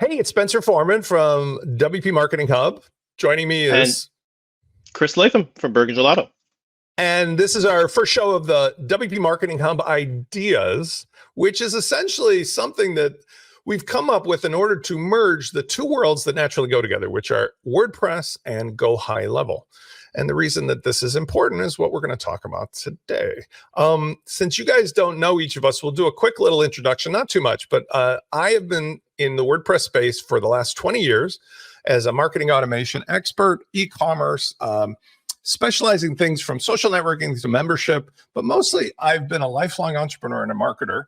Hey, it's Spencer Foreman from WPMarketingHub. Joining me is Chris Latham from Burger Gelato. And this is our first show of the WP Marketing Hub Ideas, which is essentially something that we've come up with in order to merge the two worlds that naturally go together, which are WordPress and GoHighLevel. And the reason that this is important is what we're going to talk about today. Since you guys don't know each of us, we'll do a quick little introduction, not too much, but I have been in the WordPress space for the last 20 years as a marketing automation expert, e-commerce, specializing things from social networking to membership, but mostly I've been a lifelong entrepreneur and a marketer.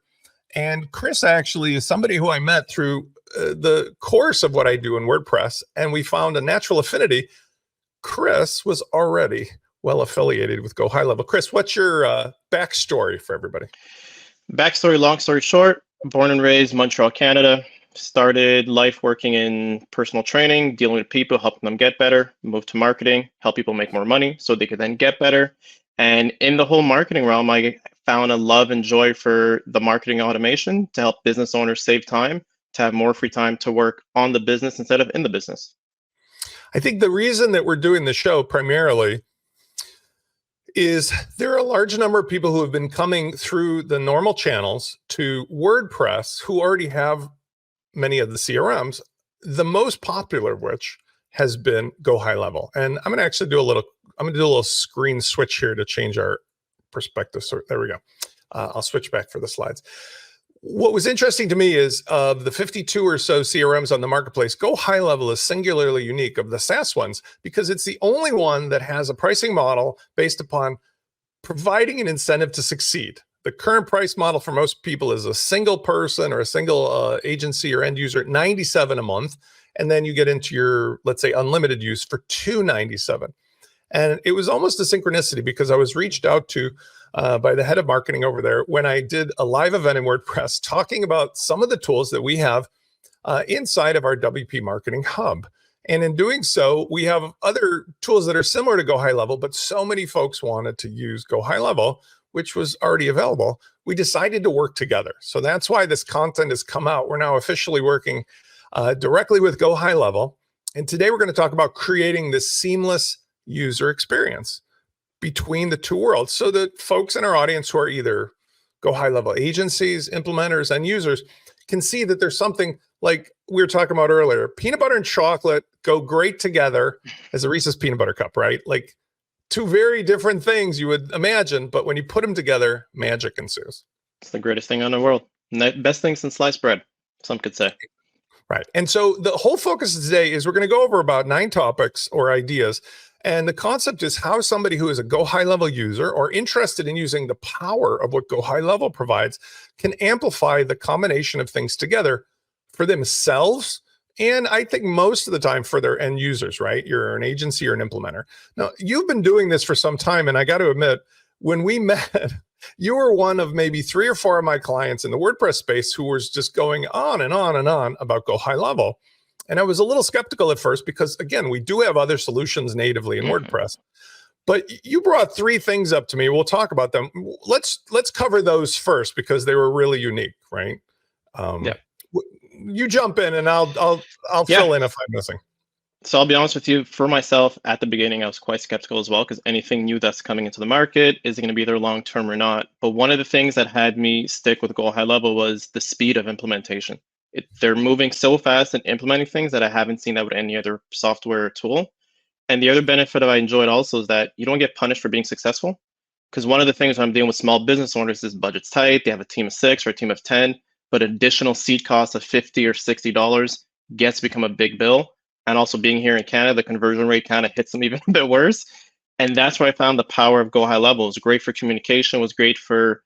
And Chris actually is somebody who I met through the course of what I do in WordPress, and we found a natural affinity. Chris was already well affiliated with GoHighLevel. Chris, what's your backstory for everybody? Backstory, long story short, born and raised Montreal, Canada. Started life working in personal training, dealing with people, helping them get better, moved to marketing, help people make more money so they could then get better. And in the whole marketing realm, I found a love and joy for the marketing automation to help business owners save time, to have more free time to work on the business instead of in the business. I think the reason that we're doing the show primarily is there are a large number of people who have been coming through the normal channels to WordPress who already have many of the CRMs, the most popular of which has been GoHighLevel. And I'm going to actually do a little screen switch here to change our perspective. So there we go. I'll switch back for the slides. What was interesting to me is of the 52 or so CRMs on the marketplace, GoHighLevel is singularly unique of the SaaS ones because it's the only one that has a pricing model based upon providing an incentive to succeed. The current price model for most people is a single person or a single agency or end user at $97 a month. And then you get into your, let's say, unlimited use for $297. And it was almost a synchronicity because I was reached out to by the head of marketing over there when I did a live event in WordPress talking about some of the tools that we have inside of our WP Marketing Hub. And in doing so, we have other tools that are similar to GoHighLevel, but so many folks wanted to use GoHighLevel, which was already available. We decided to work together. So that's why this content has come out. We're now officially working directly with GoHighLevel. And today we're going to talk about creating this seamless user experience between the two worlds so that folks in our audience who are either GoHighLevel agencies, implementers, and users can see that there's something like we were talking about earlier. Peanut butter and chocolate go great together as a Reese's peanut butter cup, right? Like two very different things you would imagine, but when you put them together, magic ensues. It's the greatest thing in the world. Best thing since sliced bread, some could say. Right. And so the whole focus today is we're going to go over about 9 topics or ideas. And the concept is how somebody who is a GoHighLevel user or interested in using the power of what GoHighLevel provides can amplify the combination of things together for themselves. And I think most of the time for their end users, right? You're an agency or an implementer. Now, you've been doing this for some time. And I got to admit, when we met, you were one of maybe 3 or 4 of my clients in the WordPress space who was just going on and on and on about GoHighLevel. And I was a little skeptical at first because, again, we do have other solutions natively in WordPress. But you brought 3 things up to me. We'll talk about them. Let's cover those first because they were really unique, right? Yeah. You jump in and I'll fill in if I'm missing. So I'll be honest with you, for myself, at the beginning, I was quite skeptical as well because anything new that's coming into the market, is it going to be there long-term or not? But one of the things that had me stick with GoHighLevel was the speed of implementation. They're moving so fast and implementing things that I haven't seen that with any other software or tool. And the other benefit I enjoyed also is that you don't get punished for being successful. Because one of the things when I'm dealing with small business owners is budget's tight. They have a team of 6 or a team of 10, but additional seat cost of $50 or $60 gets to become a big bill. And also being here in Canada, the conversion rate kind of hits them even a bit worse. And that's where I found the power of GoHighLevel. It was great for communication, was great for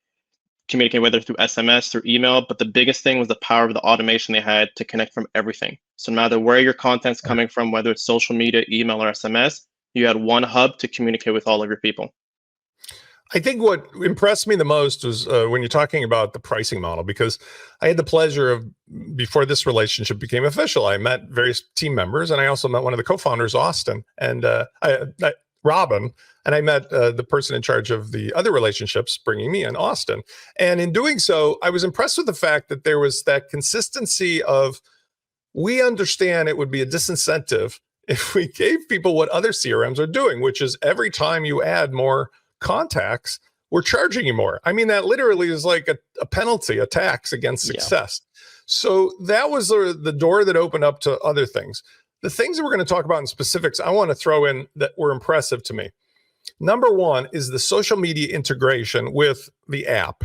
communicate whether through SMS, through email, but the biggest thing was the power of the automation they had to connect from everything. So no matter where your content's coming from, whether it's social media, email, or SMS, you had one hub to communicate with all of your people. I think what impressed me the most was when you're talking about the pricing model, because I had the pleasure of, before this relationship became official, I met various team members, and I also met one of the co-founders, Austin, and Robin, and I met the person in charge of the other relationships, bringing me in, Austin. And in doing so, I was impressed with the fact that there was that consistency of we understand it would be a disincentive if we gave people what other CRMs are doing, which is every time you add more contacts, we're charging you more. I mean, that literally is like a penalty, a tax against success. So that was the door that opened up to other things. The things that we're going to talk about in specifics, I want to throw in that were impressive to me. Number one is the social media integration with the app.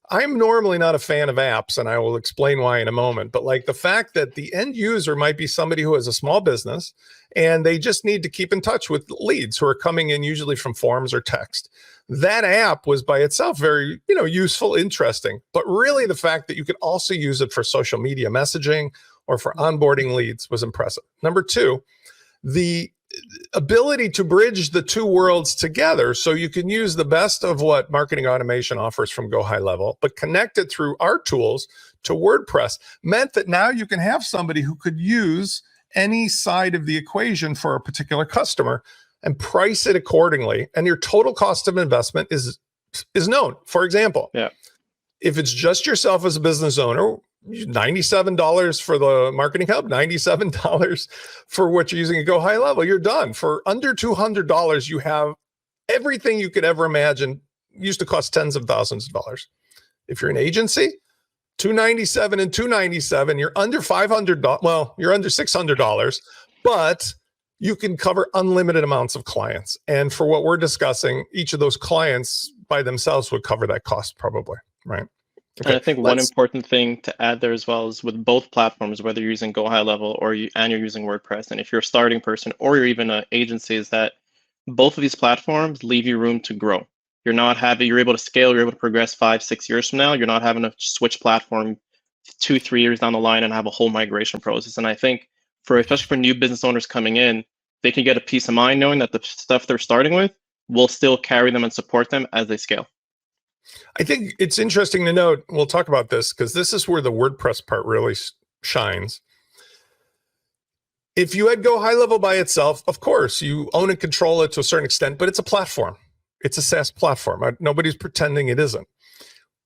I'm normally not a fan of apps, and I will explain why in a moment, but like the fact that the end user might be somebody who has a small business and they just need to keep in touch with leads who are coming in usually from forums or text. That app was by itself very, useful, interesting, but really the fact that you could also use it for social media messaging or for onboarding leads was impressive. Number two, the ability to bridge the two worlds together so you can use the best of what marketing automation offers from GoHighLevel, but connect it through our tools to WordPress meant that now you can have somebody who could use any side of the equation for a particular customer and price it accordingly. And your total cost of investment is known. For example, if it's just yourself as a business owner, $97 for the Marketing Hub, $97 for what you're using at GoHighLevel, you're done. For under $200, you have everything you could ever imagine. Used to cost tens of thousands of dollars. If you're an agency, $297 and $297, you're under $500. Well, you're under $600, but you can cover unlimited amounts of clients. And for what we're discussing, each of those clients by themselves would cover that cost probably, right? Okay, and I think one important thing to add there as well is with both platforms, whether you're using GoHighLevel or you're using WordPress, and if you're a starting person or you're even an agency, is that both of these platforms leave you room to grow. You're able to scale, you're able to progress 5-6 years from now. You're not having to switch platform 2-3 years down the line and have a whole migration process. And I think especially for new business owners coming in, they can get a peace of mind knowing that the stuff they're starting with will still carry them and support them as they scale. I think it's interesting to note, we'll talk about this because this is where the WordPress part really shines. If you had GoHighLevel by itself, of course, you own and control it to a certain extent, but it's a platform. It's a SaaS platform. Nobody's pretending it isn't.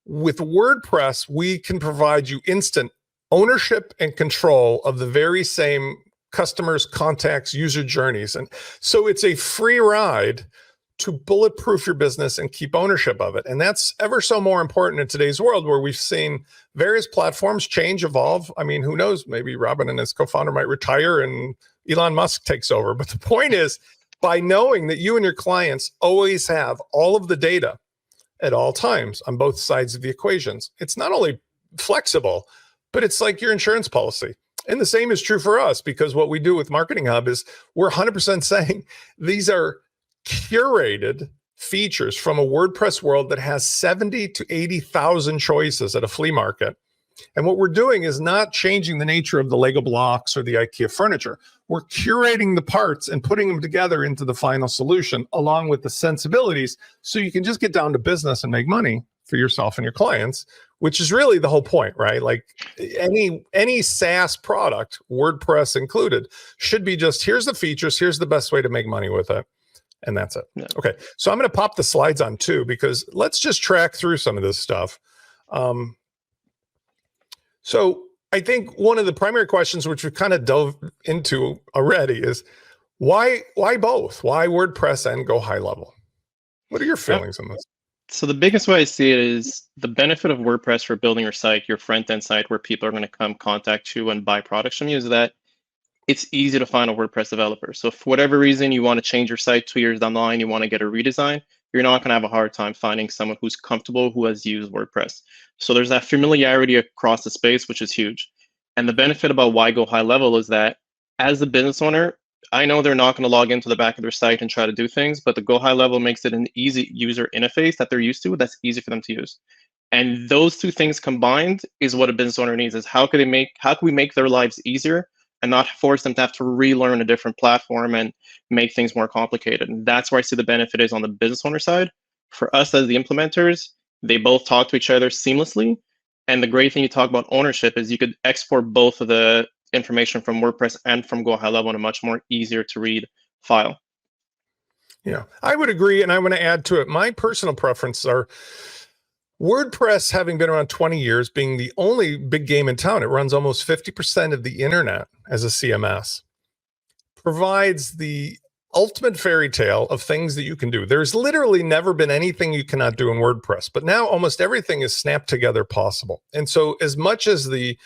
With WordPress, we can provide you instant ownership and control of the very same customers, contacts, user journeys. And so it's a free ride to bulletproof your business and keep ownership of it. And that's ever so more important in today's world where we've seen various platforms change, evolve. I mean, who knows, maybe Robin and his co-founder might retire and Elon Musk takes over. But the point is, by knowing that you and your clients always have all of the data at all times on both sides of the equations, it's not only flexible, but it's like your insurance policy. And the same is true for us, because what we do with Marketing Hub is we're 100% saying these are curated features from a WordPress world that has 70 to 80,000 choices at a flea market. And what we're doing is not changing the nature of the Lego blocks or the IKEA furniture. We're curating the parts and putting them together into the final solution along with the sensibilities so you can just get down to business and make money for yourself and your clients, which is really the whole point, right? Like any SaaS product, WordPress included, should be just, here's the features, here's the best way to make money with it. And that's it. Yeah. Okay, so I'm going to pop the slides on too, because let's just track through some of this stuff. So I think one of the primary questions, which we kind of dove into already, is why both? Why WordPress and GoHighLevel? What are your feelings on this? So the biggest way I see it is the benefit of WordPress for building your site, your front-end site where people are going to come contact you and buy products from you, is that it's easy to find a WordPress developer. So for whatever reason, you want to change your site 2 years down the line, you want to get a redesign, you're not going to have a hard time finding someone who's comfortable, who has used WordPress. So there's that familiarity across the space, which is huge. And the benefit about why GoHighLevel is that as a business owner, I know they're not going to log into the back of their site and try to do things, but the GoHighLevel makes it an easy user interface that they're used to, that's easy for them to use. And those two things combined is what a business owner needs, is how can we make their lives easier and not force them to have to relearn a different platform and make things more complicated. And that's where I see the benefit is on the business owner side. For us as the implementers, they both talk to each other seamlessly. And the great thing you talk about ownership is you could export both of the information from WordPress and from GoHighLevel in a much more easier to read file. Yeah, I would agree. And I want to add to it, my personal preferences are, WordPress, having been around 20 years, being the only big game in town, it runs almost 50% of the internet as a CMS, provides the ultimate fairy tale of things that you can do. There's literally never been anything you cannot do in WordPress, but now almost everything is snapped together possible. And so as much as the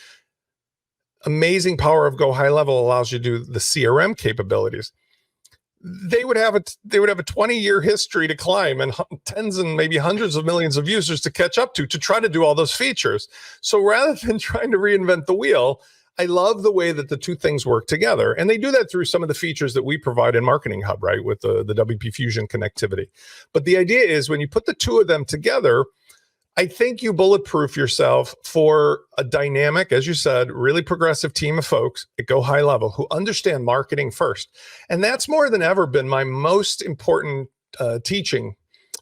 amazing power of GoHighLevel allows you to do the CRM capabilities, they would have a 20-year history to climb and tens and maybe hundreds of millions of users to catch up to try to do all those features. So rather than trying to reinvent the wheel, I love the way that the two things work together. And they do that through some of the features that we provide in MarketingHub, right, with the WPFusion connectivity. But the idea is when you put the two of them together, I think you bulletproof yourself for a dynamic, as you said, really progressive team of folks at GoHighLevel who understand marketing first. And that's more than ever been my most important teaching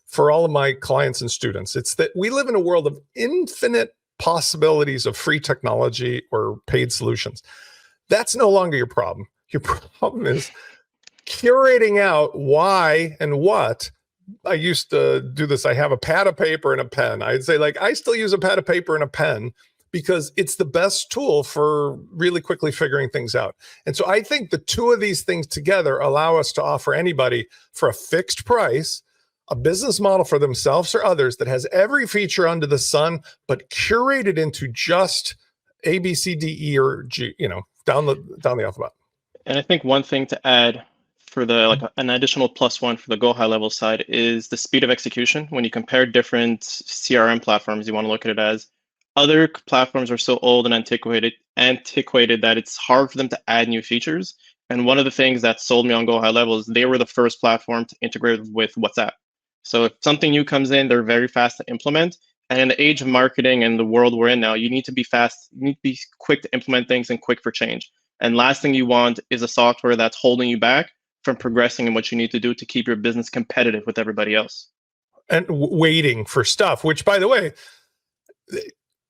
for all of my clients and students. It's that we live in a world of infinite possibilities of free technology or paid solutions. That's no longer your problem. Your problem is curating out why and what. I used to do this. I have a pad of paper and a pen. I'd say, like, I still use a pad of paper and a pen because it's the best tool for really quickly figuring things out. And so I think the two of these things together allow us to offer anybody for a fixed price a business model for themselves or others that has every feature under the sun, but curated into just A, B, C, D, E, or G, down the alphabet. And I think one thing to add for the an additional +1 for the GoHighLevel side is the speed of execution. When you compare different CRM platforms, you want to look at it as other platforms are so old and antiquated that it's hard for them to add new features. And one of the things that sold me on GoHighLevel is they were the first platform to integrate with WhatsApp. So if something new comes in, they're very fast to implement. And in the age of marketing and the world we're in now, you need to be fast, you need to be quick to implement things and quick for change. And last thing you want is a software that's holding you back from progressing in what you need to do to keep your business competitive with everybody else. And waiting for stuff, which, by the way,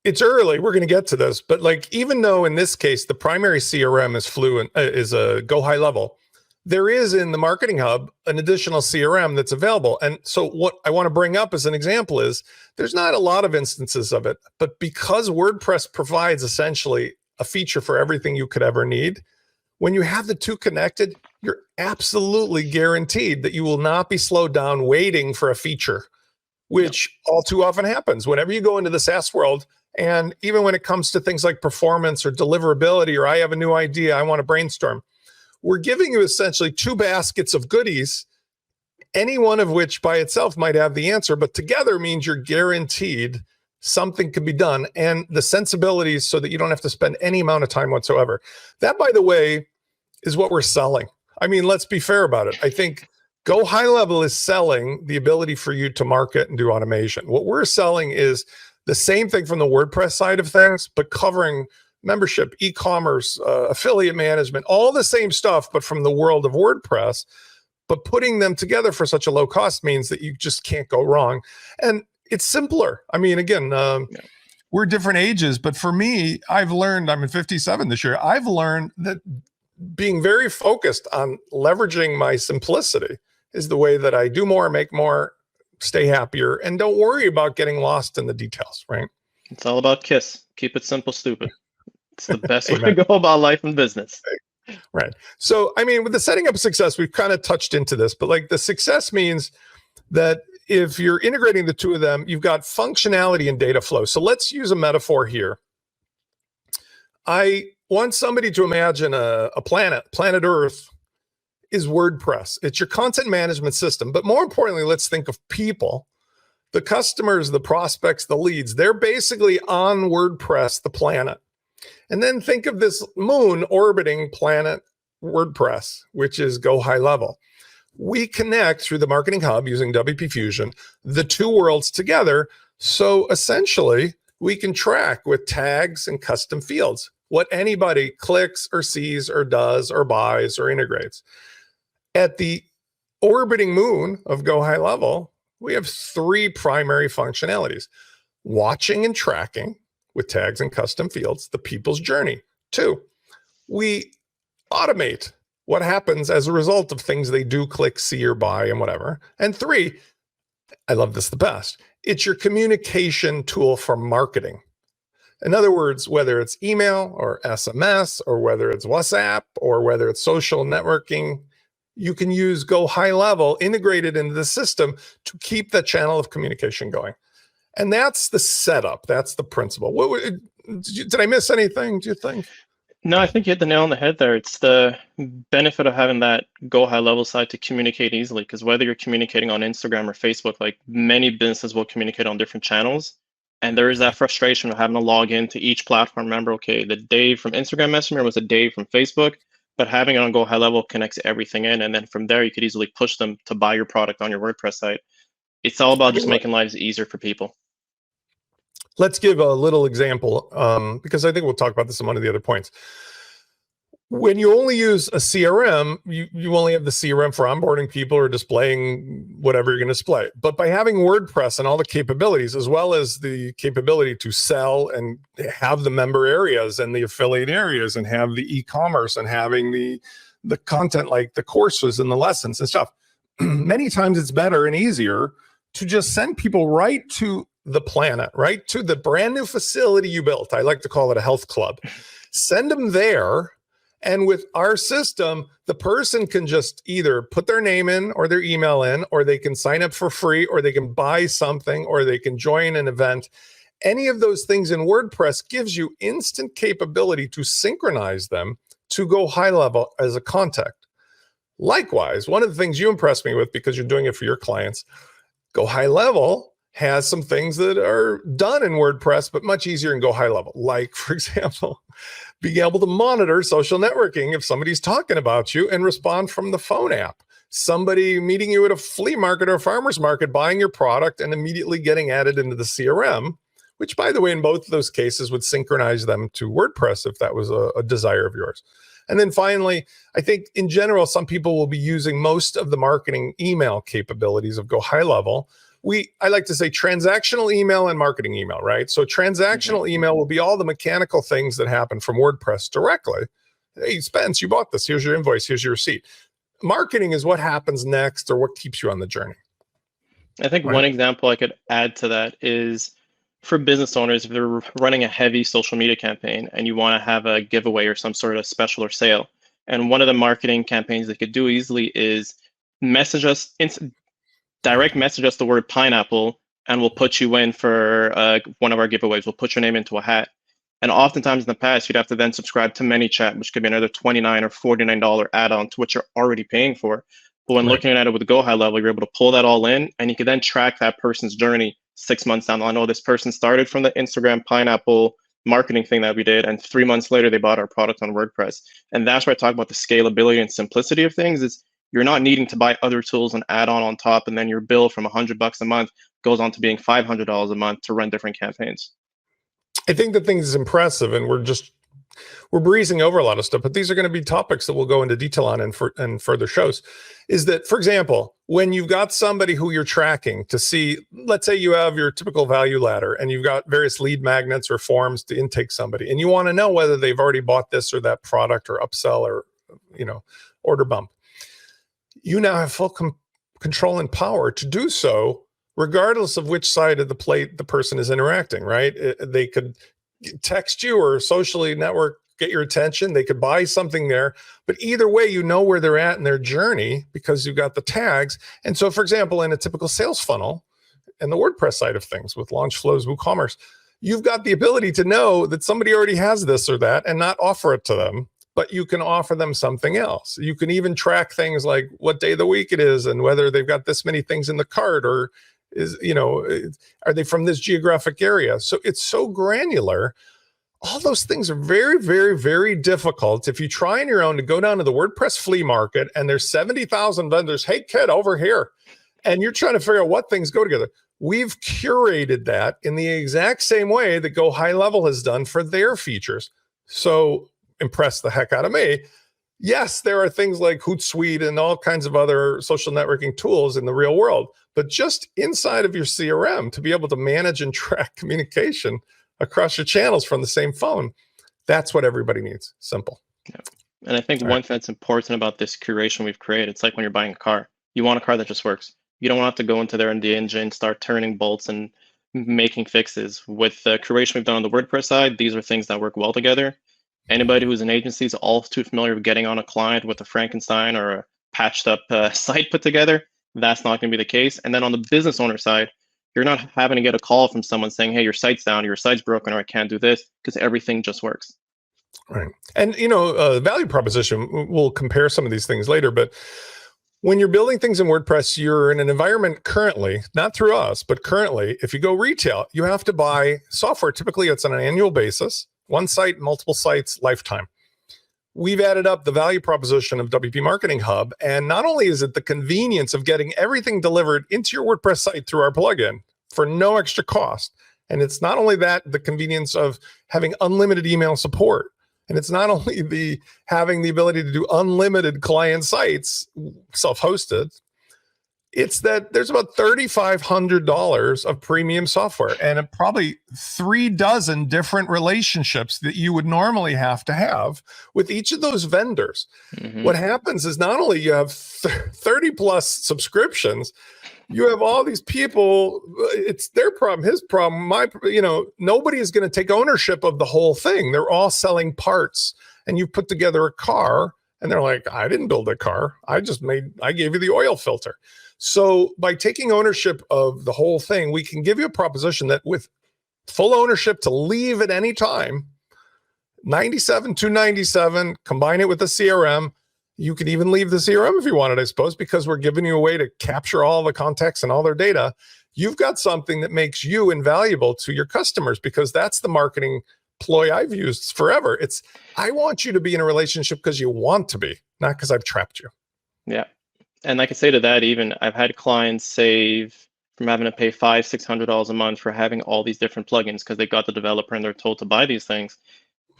it's early. We're going to get to this, but like, even though in this case the primary CRM is a GoHighLevel, there is in the Marketing Hub an additional CRM that's available. And so what I want to bring up as an example is there's not a lot of instances of it, but because WordPress provides essentially a feature for everything you could ever need, when you have the two connected, you're absolutely guaranteed that you will not be slowed down waiting for a feature, which all too often happens whenever you go into the SaaS world. And even when it comes to things like performance or deliverability, or I have a new idea, I want to brainstorm, we're giving you essentially two baskets of goodies, any one of which by itself might have the answer, but together means you're guaranteed something can be done, and the sensibilities so that you don't have to spend any amount of time whatsoever. That, by the way, is what we're selling. I mean, let's be fair about it. I think GoHighLevel is selling the ability for you to market and do automation. What we're selling is the same thing from the WordPress side of things, but covering membership, e-commerce, affiliate management, all the same stuff, but from the world of WordPress. But putting them together for such a low cost means that you just can't go wrong. And it's simpler. I mean, again, we're different ages, but for me, I've learned, I'm in 57 this year, I've learned that being very focused on leveraging my simplicity is the way that I do more, make more, stay happier, and don't worry about getting lost in the details, right? It's all about KISS. Keep it simple, stupid. It's the best way to go about life and business. Right. So, I mean, with the setting up success, we've kind of touched into this, but like the success means that if you're integrating the two of them, you've got functionality and data flow. So let's use a metaphor here. I want somebody to imagine a planet Earth is WordPress. It's your content management system. But more importantly, let's think of people, the customers, the prospects, the leads. They're basically on WordPress, the planet. And then think of this moon orbiting planet WordPress, which is GoHighLevel. We connect through the Marketing Hub using WPFusion, the two worlds together. So essentially, we can track with tags and custom fields what anybody clicks or sees or does or buys or integrates. At the orbiting moon of GoHighLevel, we have three primary functionalities: watching and tracking with tags and custom fields, the people's journey. 2, we automate what happens as a result of things they do, click, see, or buy, and whatever. And 3, I love this the best, It's your communication tool for marketing. In other words, whether it's email or SMS, or whether it's WhatsApp, or whether it's social networking, you can use GoHighLevel integrated into the system to keep the channel of communication going. And that's the setup. That's the principle. Did I miss anything, do you think? No, I think you hit the nail on the head there. It's the benefit of having that GoHighLevel side to communicate easily, because whether you're communicating on Instagram or Facebook, like many businesses will communicate on different channels. And there is that frustration of having to log into each platform. Remember, okay, the Dave from Instagram Messenger was a Dave from Facebook, but having it on GoHighLevel connects everything in. And then from there, you could easily push them to buy your product on your WordPress site. It's all about just making lives easier for people. Let's give a little example, because I think we'll talk about this in one of the other points. When you only use a CRM, you only have the CRM for onboarding people or displaying whatever you're going to display. But by having WordPress and all the capabilities, as well as the capability to sell and have the member areas and the affiliate areas and have the e-commerce and having the content like the courses and the lessons and stuff, many times it's better and easier to just send people right to the planet, right to the brand new facility you built. I like to call it a health club. Send them there. And with our system, the person can just either put their name in or their email in, or they can sign up for free, or they can buy something, or they can join an event. Any of those things in WordPress gives you instant capability to synchronize them to GoHighLevel as a contact. Likewise, one of the things you impressed me with, because you're doing it for your clients, GoHighLevel has some things that are done in WordPress, but much easier in GoHighLevel. Like, for example, being able to monitor social networking if somebody's talking about you and respond from the phone app. Somebody meeting you at a flea market or a farmer's market, buying your product and immediately getting added into the CRM, which, by the way, in both of those cases would synchronize them to WordPress if that was a desire of yours. And then finally, I think in general, some people will be using most of the marketing email capabilities of GoHighLevel. I like to say transactional email and marketing email, right? So transactional email will be all the mechanical things that happen from WordPress directly. Hey, Spence, you bought this. Here's your invoice. Here's your receipt. Marketing is what happens next or what keeps you on the journey. I think one example I could add to that is for business owners, if they're running a heavy social media campaign and you want to have a giveaway or some sort of special or sale. And one of the marketing campaigns they could do easily is message us, direct message us the word pineapple, and we'll put you in for one of our giveaways. We'll put your name into a hat. And oftentimes in the past, you'd have to then subscribe to ManyChat, which could be another $29 or $49 add-on to what you're already paying for. But when looking at it with GoHighLevel, you're able to pull that all in, and you can then track that person's journey 6 months down the line. Oh, this person started from the Instagram pineapple marketing thing that we did, and 3 months later, they bought our product on WordPress. And that's where I talk about the scalability and simplicity of things. Is you're not needing to buy other tools and add on top, and then your bill from $100 a month goes on to being $500 a month to run different campaigns. I think the thing is impressive, and we're breezing over a lot of stuff, but these are going to be topics that we'll go into detail on in further shows. Is that, for example, when you've got somebody who you're tracking to see, let's say you have your typical value ladder and you've got various lead magnets or forms to intake somebody, and you want to know whether they've already bought this or that product or upsell or, order bump. You now have full control and power to do so, regardless of which side of the plate the person is interacting, right? They could text you or socially network, get your attention. They could buy something there, but either way, you know where they're at in their journey because you've got the tags. And so, for example, in a typical sales funnel and the WordPress side of things with LaunchFlows, WooCommerce, you've got the ability to know that somebody already has this or that and not offer it to them, but you can offer them something else. You can even track things like what day of the week it is and whether they've got this many things in the cart or are they from this geographic area? So it's so granular. All those things are very, very, very difficult. If you try on your own to go down to the WordPress flea market and there's 70,000 vendors, hey kid, over here, and you're trying to figure out what things go together. We've curated that in the exact same way that GoHighLevel has done for their features. So impressed the heck out of me. Yes, there are things like Hootsuite and all kinds of other social networking tools in the real world, but just inside of your CRM to be able to manage and track communication across your channels from the same phone, that's what everybody needs. Simple. Yeah. And I think one thing that's important about this curation we've created, it's like when you're buying a car. You want a car that just works. You don't have to go into there in the engine, start turning bolts and making fixes. With the curation we've done on the WordPress side, these are things that work well together. Anybody who's an agency is all too familiar with getting on a client with a Frankenstein or a patched up site put together. That's not going to be the case. And then on the business owner side, you're not having to get a call from someone saying, hey, your site's down, your site's broken, or I can't do this, because everything just works. Right. And, value proposition, we'll compare some of these things later, but when you're building things in WordPress, you're in an environment currently, not through us, but currently, if you go retail, you have to buy software. Typically, it's on an annual basis, one site, multiple sites, lifetime. We've added up the value proposition of WPMarketingHub, and not only is it the convenience of getting everything delivered into your WordPress site through our plugin for no extra cost, and it's not only that, the convenience of having unlimited email support, and it's not only having the ability to do unlimited client sites, self-hosted, it's that there's about $3,500 of premium software and probably 36 different relationships that you would normally have to have with each of those vendors. Mm-hmm. What happens is not only you have 30 plus subscriptions, you have all these people, it's their problem, his problem, nobody is going to take ownership of the whole thing. They're all selling parts, and you put together a car and they're like, I didn't build a car. I gave you the oil filter. So by taking ownership of the whole thing, we can give you a proposition that with full ownership to leave at any time, $97,297, combine it with the CRM. You could even leave the CRM if you wanted, I suppose, because we're giving you a way to capture all the contacts and all their data. You've got something that makes you invaluable to your customers, because that's the marketing ploy I've used forever. It's, I want you to be in a relationship because you want to be, not because I've trapped you. Yeah. And I can say to that, even I've had clients save from having to pay $500-$600 a month for having all these different plugins because they got the developer and they're told to buy these things.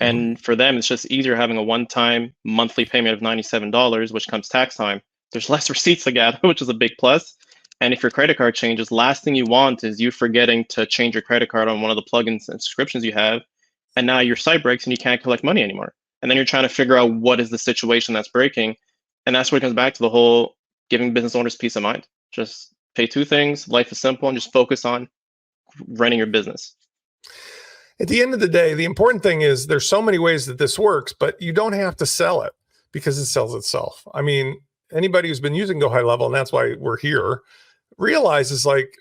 And for them, it's just easier having a one-time monthly payment of $97, which comes tax time. There's less receipts to gather, which is a big plus. And if your credit card changes, last thing you want is you forgetting to change your credit card on one of the plugins and subscriptions you have. And now your site breaks and you can't collect money anymore. And then you're trying to figure out what is the situation that's breaking. And that's where it comes back to the whole giving business owners peace of mind. Just pay two things, life is simple, and just focus on running your business. At the end of the day, the important thing is there's so many ways that this works, but you don't have to sell it because it sells itself. I mean, anybody who's been using GoHighLevel, and that's why we're here, realizes like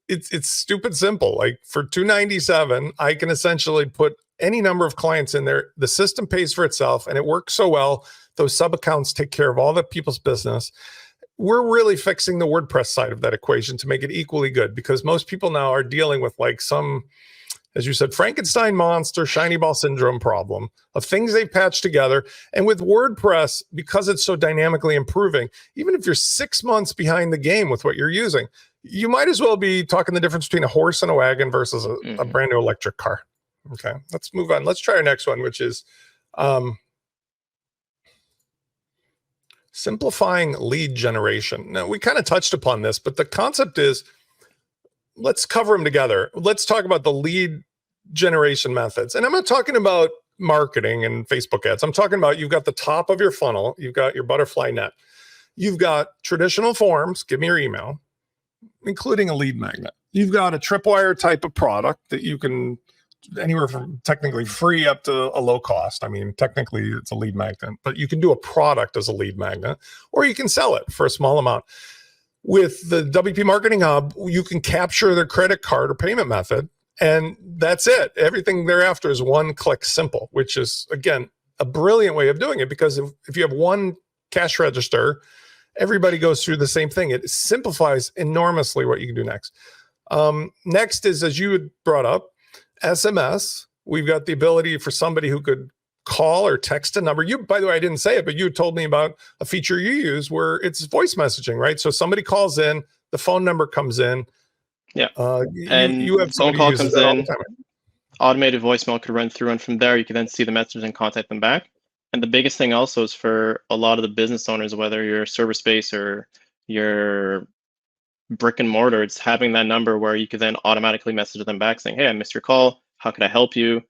it's stupid simple. Like for $297, I can essentially put any number of clients in there. The system pays for itself, and it works so well. Those sub accounts take care of all the people's business. We're really fixing the WordPress side of that equation to make it equally good, because most people now are dealing with like some, as you said, Frankenstein monster, shiny ball syndrome problem of things they've patched together. And with WordPress, because it's so dynamically improving, even if you're 6 months behind the game with what you're using, you might as well be talking the difference between a horse and a wagon versus a brand new electric car. Okay, let's move on. Let's try our next one, which is simplifying lead generation. Now, we kind of touched upon this, but the concept is, let's cover them together. Let's talk about the lead generation methods. And I'm not talking about marketing and Facebook ads. I'm talking about, you've got the top of your funnel. You've got your butterfly net. You've got traditional forms, give me your email, including a lead magnet. You've got a tripwire type of product that you can, anywhere from technically free up to a low cost. I mean, technically it's a lead magnet, but you can do a product as a lead magnet, or you can sell it for a small amount. With the WPMarketingHub, you can capture their credit card or payment method, and that's it. Everything thereafter is one click simple, which is, again, a brilliant way of doing it, because if you have one cash register, everybody goes through the same thing. It simplifies enormously what you can do next. Next is, as you had brought up, SMS. We've got the ability for somebody who could call or text a number. You, by the way, I didn't say it, but you told me about a feature you use where it's voice messaging, right? So somebody calls in, the phone number comes in. Yeah. And you have phone call comes in, time. automated voicemail could run through, and from there you can then see the message and contact them back. And the biggest thing also is for a lot of the business owners, whether you're server space or you're brick and mortar, it's having that number where you could then automatically message them back saying, hey, I missed your call. How could I help you?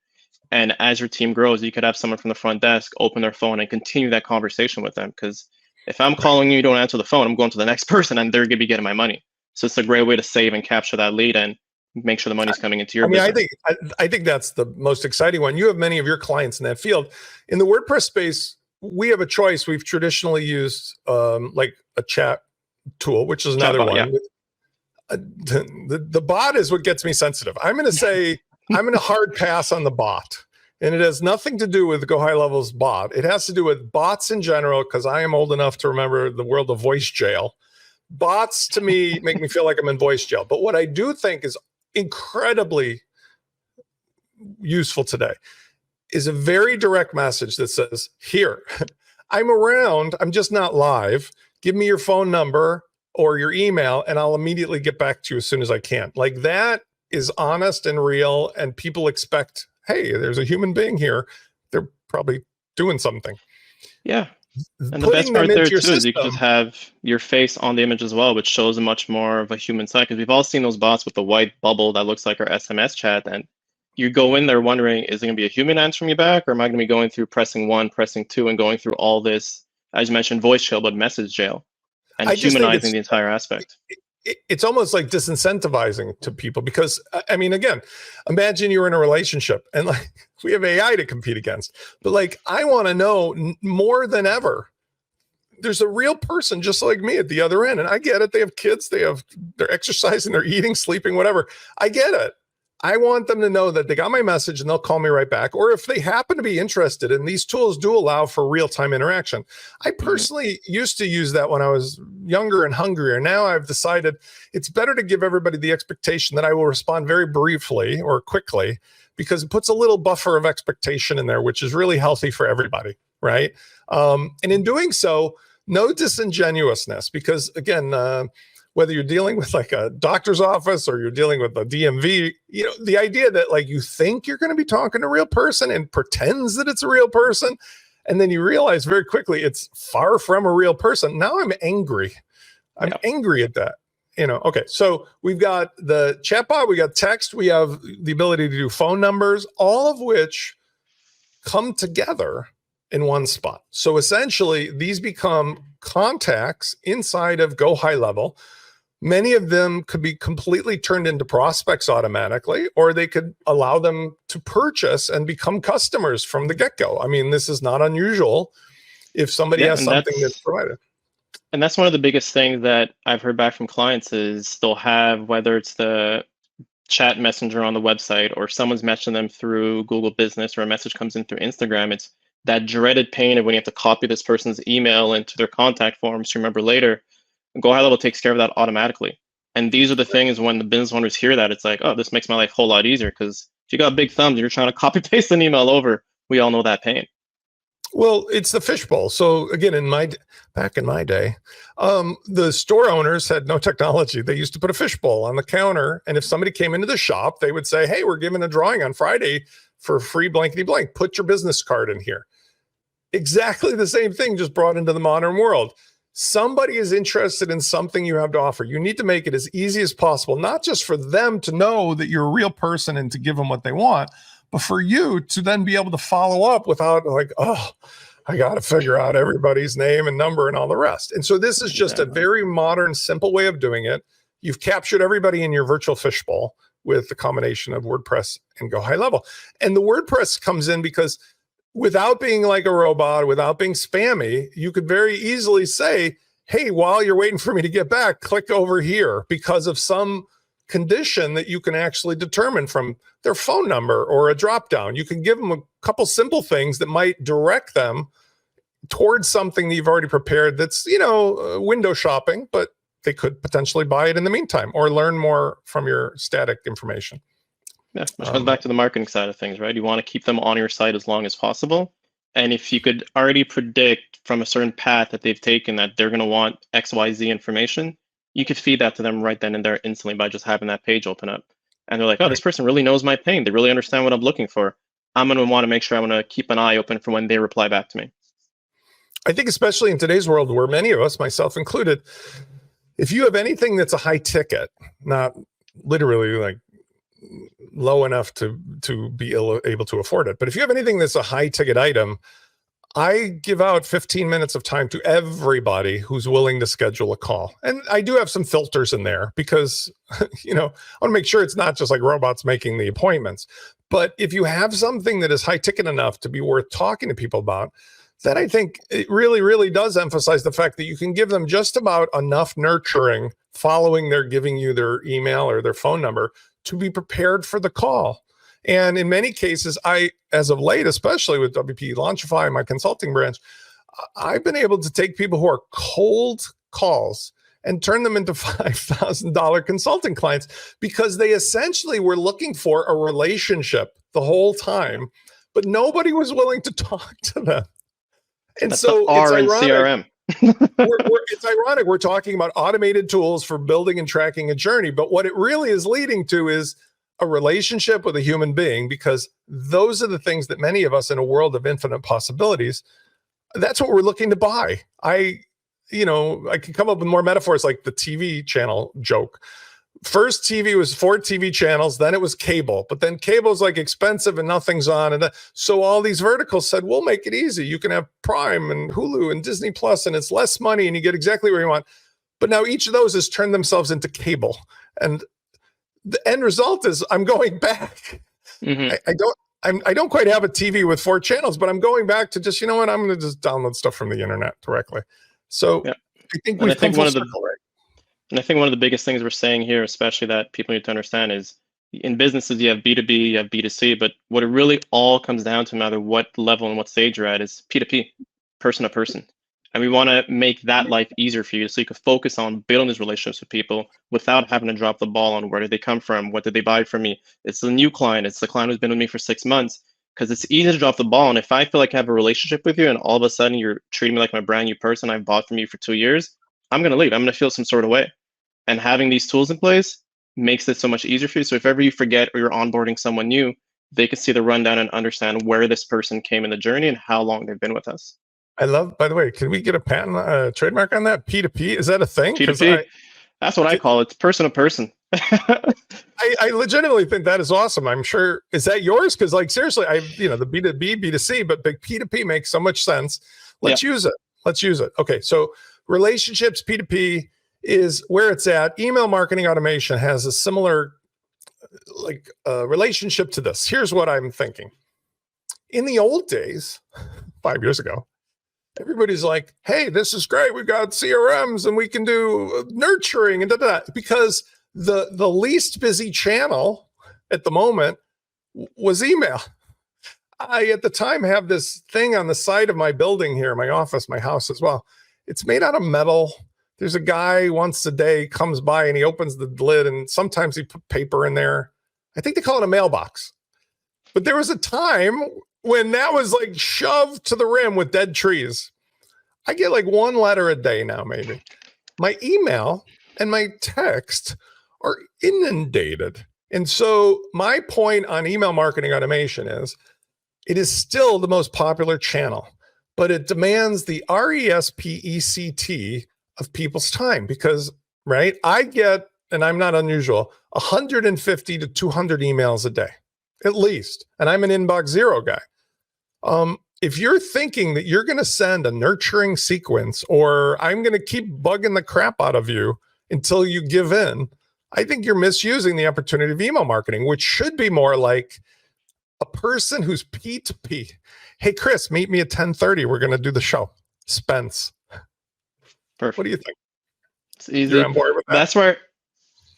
And as your team grows, you could have someone from the front desk open their phone and continue that conversation with them. Because if I'm calling you don't answer the phone, I'm going to the next person and they're going to be getting my money. So it's a great way to save and capture that lead and make sure the money's coming into your business. I think that's the most exciting one. You have many of your clients in that field. In the WordPress space, we have a choice. We've traditionally used like a chat tool, which is another one. Yeah. The bot is what gets me sensitive. I'm going to say I'm going to hard pass on the bot. And it has nothing to do with GoHighLevel's bot. It has to do with bots in general, because I am old enough to remember the world of voice jail. Bots, to me, make me feel like I'm in voice jail. But what I do think is incredibly useful today is a very direct message that says, here, I'm around, I'm just not live. Give me your phone number or your email, and I'll immediately get back to you as soon as I can. Like, that is honest and real, and people expect, hey, there's a human being here. They're probably doing something. Yeah. And the best part there too is you can just have your face on the image as well, which shows a much more of a human side. Because we've all seen those bots with the white bubble that looks like our SMS chat, and you go in there wondering, is it going to be a human answering me back, or am I going to be going through pressing 1, pressing 2, and going through all this, as you mentioned, voice jail, but message jail, and humanizing the entire aspect. It's almost like disincentivizing to people, because I mean, again, imagine you're in a relationship and like we have AI to compete against, but like, I want to know more than ever, there's a real person just like me at the other end. And I get it. They have kids, they're exercising, they're eating, sleeping, whatever. I get it. I want them to know that they got my message and they'll call me right back. Or if they happen to be interested, and these tools do allow for real-time interaction. I personally used to use that when I was younger and hungrier. Now I've decided it's better to give everybody the expectation that I will respond very briefly or quickly, because it puts a little buffer of expectation in there, which is really healthy for everybody, right? And in doing so, no disingenuousness, because again, whether you're dealing with like a doctor's office or you're dealing with a DMV, you know, the idea that like you think you're going to be talking to a real person and pretends that it's a real person, and then you realize very quickly it's far from a real person. Now I'm angry. I'm angry at that. You know, okay, so we've got the chatbot, we got text, we have the ability to do phone numbers, all of which come together in one spot. So essentially, these become contacts inside of GoHighLevel. Many of them could be completely turned into prospects automatically, or they could allow them to purchase and become customers from the get-go. I mean, this is not unusual if somebody has something that's provided. And that's one of the biggest things that I've heard back from clients is they'll have, whether it's the chat messenger on the website or someone's messaging them through Google Business, or a message comes in through Instagram, it's that dreaded pain of when you have to copy this person's email into their contact forms to remember later. GoHighLevel takes care of that automatically. And these are the things when the business owners hear that, it's like, oh, this makes my life a whole lot easier, because if you got big thumbs and you're trying to copy paste an email over, we all know that pain. Well, it's the fishbowl. So again, back in my day, the store owners had no technology. They used to put a fishbowl on the counter, and if somebody came into the shop, they would say, hey, we're giving a drawing on Friday for free blankety blank. Put your business card in here. Exactly the same thing, just brought into the modern world. Somebody is interested in something you have to offer. You need to make it as easy as possible, not just for them to know that you're a real person and to give them what they want, but for you to then be able to follow up without like, oh, I got to figure out everybody's name and number and all the rest. And so this is just a very modern, simple way of doing it. You've captured everybody in your virtual fishbowl with the combination of WordPress and GoHighLevel. And the WordPress comes in because without being like a robot, without being spammy, you could very easily say, hey, while you're waiting for me to get back, click over here, because of some condition that you can actually determine from their phone number or a drop down. You can give them a couple simple things that might direct them towards something that you've already prepared that's, you know, window shopping, but they could potentially buy it in the meantime or learn more from your static information. Yeah, which comes back to the marketing side of things, right? You want to keep them on your site as long as possible. And if you could already predict from a certain path that they've taken that they're going to want XYZ information, you could feed that to them right then and there instantly by just having that page open up. And they're like, oh, this person really knows my pain. They really understand what I'm looking for. I'm going to want to make sure I want to keep an eye open for when they reply back to me. I think especially in today's world where many of us, myself included, if you have anything that's a high ticket, not literally like low enough to be able to afford it, but if you have anything that's a high ticket item, I give out 15 minutes of time to everybody who's willing to schedule a call. And I do have some filters in there because, I want to make sure it's not just like robots making the appointments. But if you have something that is high ticket enough to be worth talking to people about, then I think it really, really does emphasize the fact that you can give them just about enough nurturing following their giving you their email or their phone number to be prepared for the call. And in many cases, as of late, especially with WP Launchify, my consulting branch, I've been able to take people who are cold calls and turn them into $5,000 consulting clients because they essentially were looking for a relationship the whole time, but nobody was willing to talk to them. And That's so the R in it's ironic. CRM. It's ironic. We're talking about automated tools for building and tracking a journey, but what it really is leading to is a relationship with a human being, because those are the things that many of us in a world of infinite possibilities, that's what we're looking to buy. I can come up with more metaphors like the TV channel joke. First TV was 4 TV channels, then it was cable, but then cable's like expensive and nothing's on. And so all these verticals said, we'll make it easy. You can have Prime and Hulu and Disney Plus, and it's less money and you get exactly where you want. But now each of those has turned themselves into cable. And the end result is I'm going back. Mm-hmm. I don't quite have a TV with 4 channels, but I'm going back to just, I'm going to just download stuff from the internet directly. So yeah. I think we've come full circle, right? And I think one of the biggest things we're saying here, especially that people need to understand, is in businesses, you have B2B, you have B2C, but what it really all comes down to, no matter what level and what stage you're at, is P2P, person to person. And we want to make that life easier for you so you can focus on building these relationships with people without having to drop the ball on where did they come from, what did they buy from me. It's the new client, it's the client who's been with me for 6 months, because it's easy to drop the ball. And if I feel like I have a relationship with you and all of a sudden you're treating me like my brand new person I've bought from you for 2 years, I'm going to leave. I'm going to feel some sort of way. And having these tools in place makes it so much easier for you. So if ever you forget or you're onboarding someone new, they can see the rundown and understand where this person came in the journey and how long they've been with us. I love, by the way, can we get a patent trademark on that? P2P, is that a thing? P2P, that's what I call it. It's person to person. I legitimately think that is awesome. I'm sure, is that yours? Because like, seriously, the B2B, B2C, but big P2P makes so much sense. Let's use it. Let's use it. Okay. So relationships, P2P is where it's at. Email marketing automation has a similar relationship to this. Here's what I'm thinking. In the old days, 5 years ago, everybody's like, hey, this is great. We've got CRMs and we can do nurturing and da-da-da. Because the least busy channel at the moment was email. I, at the time, have this thing on the side of my building here, my office, my house as well. It's made out of metal. There's a guy once a day comes by and he opens the lid and sometimes he put paper in there. I think they call it a mailbox. But there was a time when that was like shoved to the rim with dead trees. I get like 1 letter a day now, maybe. My email and my text are inundated. And so my point on email marketing automation is it is still the most popular channel, but it demands the RESPECT of people's time because, right, I get, and I'm not unusual, 150 to 200 emails a day, at least. And I'm an inbox zero guy. If you're thinking that you're going to send a nurturing sequence or I'm going to keep bugging the crap out of you until you give in, I think you're misusing the opportunity of email marketing, which should be more like a person who's P2P. Hey, Chris, meet me at 10:30. We're going to do the show. Spence. Perfect. What do you think? It's easy. You're on board with that?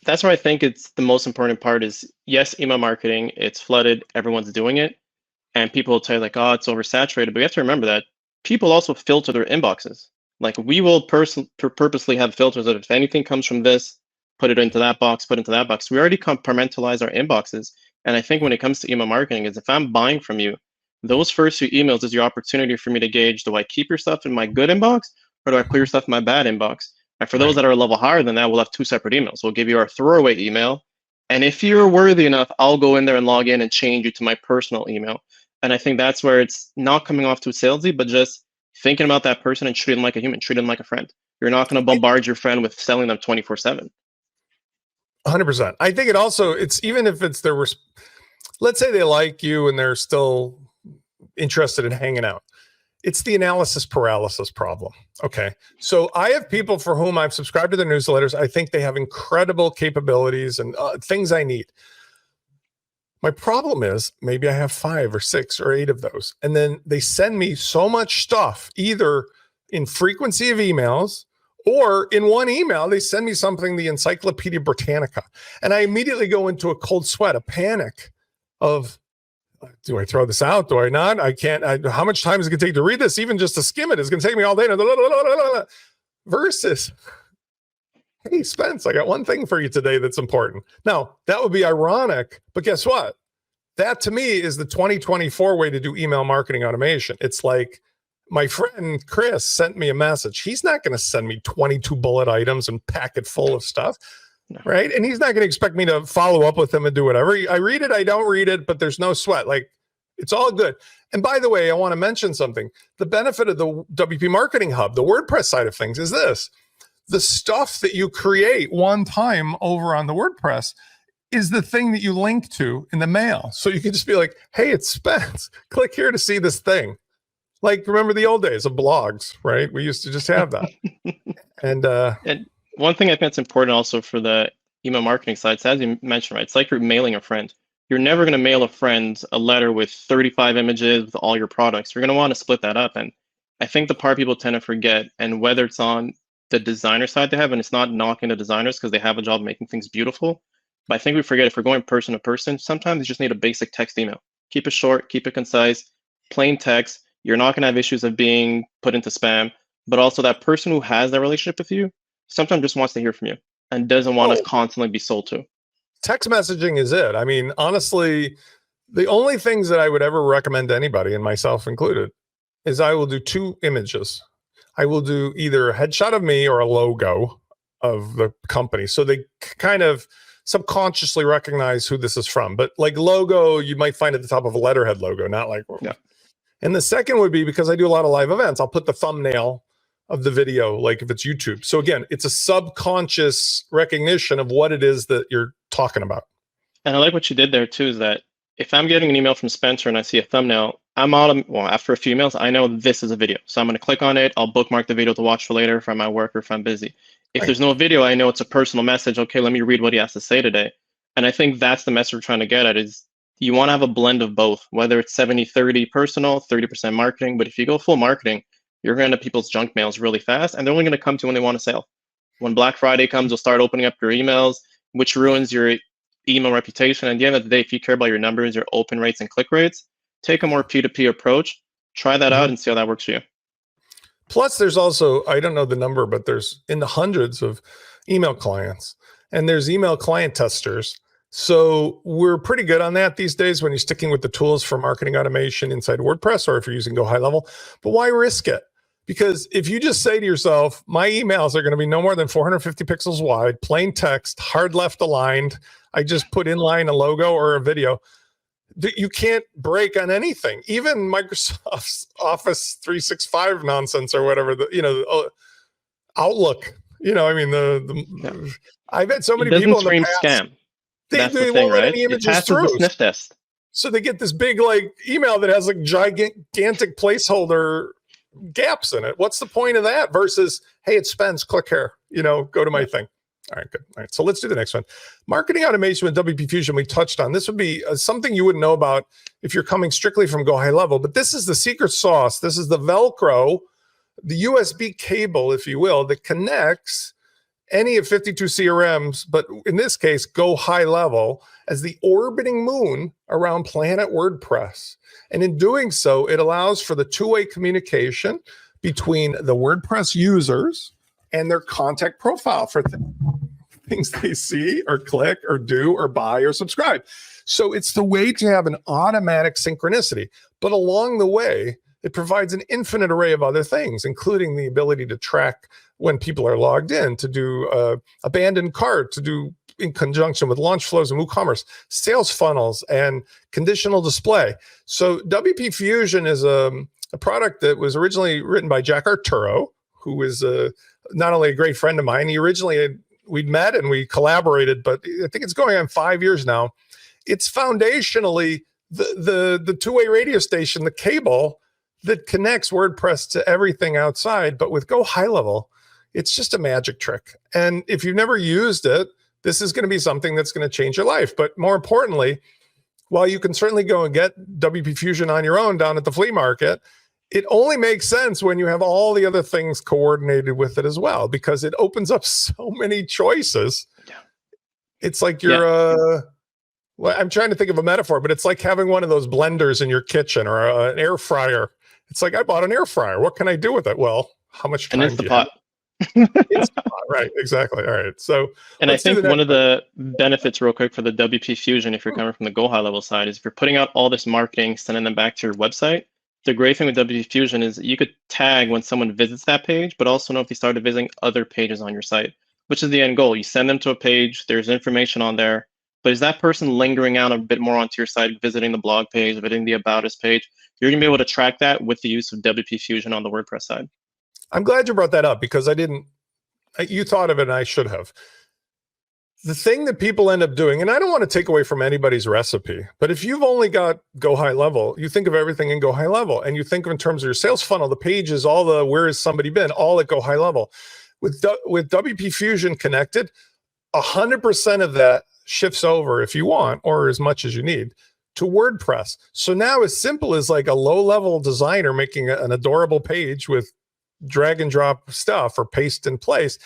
That's where I think it's the most important part is, yes, email marketing, it's flooded. Everyone's doing it. And people will tell you like, oh, it's oversaturated. But you have to remember that people also filter their inboxes. Like we will purposely have filters that if anything comes from this, put it into that box, put it into that box. We already compartmentalize our inboxes. And I think when it comes to email marketing is if I'm buying from you, those first few emails is your opportunity for me to gauge, do I keep your stuff in my good inbox or do I put your stuff in my bad inbox? And for those that are a level higher than that, we'll have 2 separate emails. We'll give you our throwaway email. And if you're worthy enough, I'll go in there and log in and change you to my personal email. And I think that's where it's not coming off too salesy, but just thinking about that person and treating them like a human, treating them like a friend. You're not going to bombard your friend with selling them 24/7. 100%. I think it's even if it's let's say they like you and they're still interested in hanging out. It's the analysis paralysis problem. Okay. So I have people for whom I've subscribed to their newsletters. I think they have incredible capabilities and things I need. My problem is maybe I have 5 or 6 or 8 of those. And then they send me so much stuff, either in frequency of emails or in one email, they send me something, the Encyclopedia Britannica. And I immediately go into a cold sweat, a panic of, do I throw this out? Do I not? I can't. How much time is it going to take to read this? Even just to skim it is going to take me all day. Versus, hey, Spence, I got one thing for you today that's important. Now, that would be ironic, but guess what? That to me is the 2024 way to do email marketing automation. It's like my friend Chris sent me a message. He's not going to send me 22 bullet items and pack it full of stuff. No. Right. And he's not going to expect me to follow up with him and do whatever. I read it, I don't read it, but there's no sweat. Like, it's all good. And by the way, I want to mention something. The benefit of the WPMarketingHub, the WordPress side of things, is this. The stuff that you create one time over on the WordPress is the thing that you link to in the mail. So you can just be like, hey, it's Spence. Click here to see this thing. Like, remember the old days of blogs, right? We used to just have that. And one thing I think that's important also for the email marketing side, so as you mentioned, right, it's like you're mailing a friend. You're never going to mail a friend a letter with 35 images with all your products. You're going to want to split that up. And I think the part people tend to forget, and whether it's on the designer side they have, and it's not knocking the designers because they have a job making things beautiful, but I think we forget if we're going person to person, sometimes you just need a basic text email. Keep it short, keep it concise, plain text. You're not going to have issues of being put into spam, but also that person who has that relationship with you sometimes just wants to hear from you and doesn't want to constantly be sold to. Text messaging is it. I mean, honestly, the only things that I would ever recommend to anybody, and myself included, is I will do 2 images. I will do either a headshot of me or a logo of the company. So they kind of subconsciously recognize who this is from. But like logo, you might find at the top of a letterhead logo, not like, yeah. And the second would be, because I do a lot of live events, I'll put the thumbnail of the video, like if it's YouTube. So again, it's a subconscious recognition of what it is that you're talking about. And I like what you did there too, is that if I'm getting an email from Spencer and I see a thumbnail, after a few emails, I know this is a video. So I'm going to click on it. I'll bookmark the video to watch for later if I'm at work or if I'm busy. If there's no video, I know it's a personal message. Okay, let me read what he has to say today. And I think that's the message we're trying to get at, is you want to have a blend of both, whether it's 70-30 personal, 30% marketing. But if you go full marketing, you're going to people's junk mails really fast, and they're only going to come to when they want a sale. When Black Friday comes, you'll start opening up your emails, which ruins your email reputation. And at the end of the day, if you care about your numbers, your open rates and click rates, take a more P2P approach, try that out and see how that works for you. Plus, there's also, I don't know the number, but there's in the hundreds of email clients, and there's email client testers. So we're pretty good on that these days when you're sticking with the tools for marketing automation inside WordPress, or if you're using GoHighLevel. But why risk it? Because if you just say to yourself, my emails are going to be no more than 450 pixels wide, plain text, hard left aligned, I just put inline a logo or a video, you can't break on anything. Even Microsoft's Office 365 nonsense or whatever, Outlook, I mean, I've had so many people in the past. Scam. That's the thing, right? It passes the sniff test. So they get this big email that has gigantic placeholder gaps in it. What's the point of that versus, hey, it's Spence, click here, go to my thing. All right, good. All right, so let's do the next one. Marketing automation with WPFusion we touched on. This would be something you wouldn't know about if you're coming strictly from GoHighLevel, but this is the secret sauce. This is the Velcro, the USB cable, if you will, that connects any of 52 CRMs, but in this case, GoHighLevel as the orbiting moon around planet WordPress. And in doing so, it allows for the two-way communication between the WordPress users and their contact profile for things they see or click or do or buy or subscribe. So it's the way to have an automatic synchronicity. But along the way, it provides an infinite array of other things, including the ability to track when people are logged in, to do abandoned cart, to do in conjunction with LaunchFlows and WooCommerce, sales funnels, and conditional display. So WPFusion is a product that was originally written by Jack Arturo, who is not only a great friend of mine. We'd met and we collaborated, but I think it's going on 5 years now. It's foundationally the two-way radio station, the cable that connects WordPress to everything outside. But with GoHighLevel, it's just a magic trick. And if you've never used it, this is going to be something that's going to change your life. But more importantly, while you can certainly go and get WPFusion on your own down at the flea market, it only makes sense when you have all the other things coordinated with it as well, because it opens up so many choices. Yeah. It's like you're, well, I'm trying to think of a metaphor, but it's like having one of those blenders in your kitchen or an air fryer. It's like, I bought an air fryer. What can I do with it? Well, how much time And do you Instapot. Instapot, right, exactly. All right. So, and I think one of the benefits, real quick, for the WPFusion, if you're coming from the GoHighLevel side, is if you're putting out all this marketing, sending them back to your website, the great thing with WPFusion is you could tag when someone visits that page, but also know if they started visiting other pages on your site, which is the end goal. You send them to a page, there's information on there, but is that person lingering out a bit more onto your site, visiting the blog page, visiting the About Us page? You're going to be able to track that with the use of WPFusion on the WordPress side. I'm glad you brought that up, because you thought of it and I should have. The thing that people end up doing, and I don't want to take away from anybody's recipe, but if you've only got GoHighLevel, you think of everything in GoHighLevel, and you think of in terms of your sales funnel, the pages, all the where has somebody been, all at GoHighLevel. With WPFusion connected, 100% of that shifts over, if you want, or as much as you need, to WordPress. So now, as simple as like a low-level designer making an adorable page with drag and drop stuff or paste in place,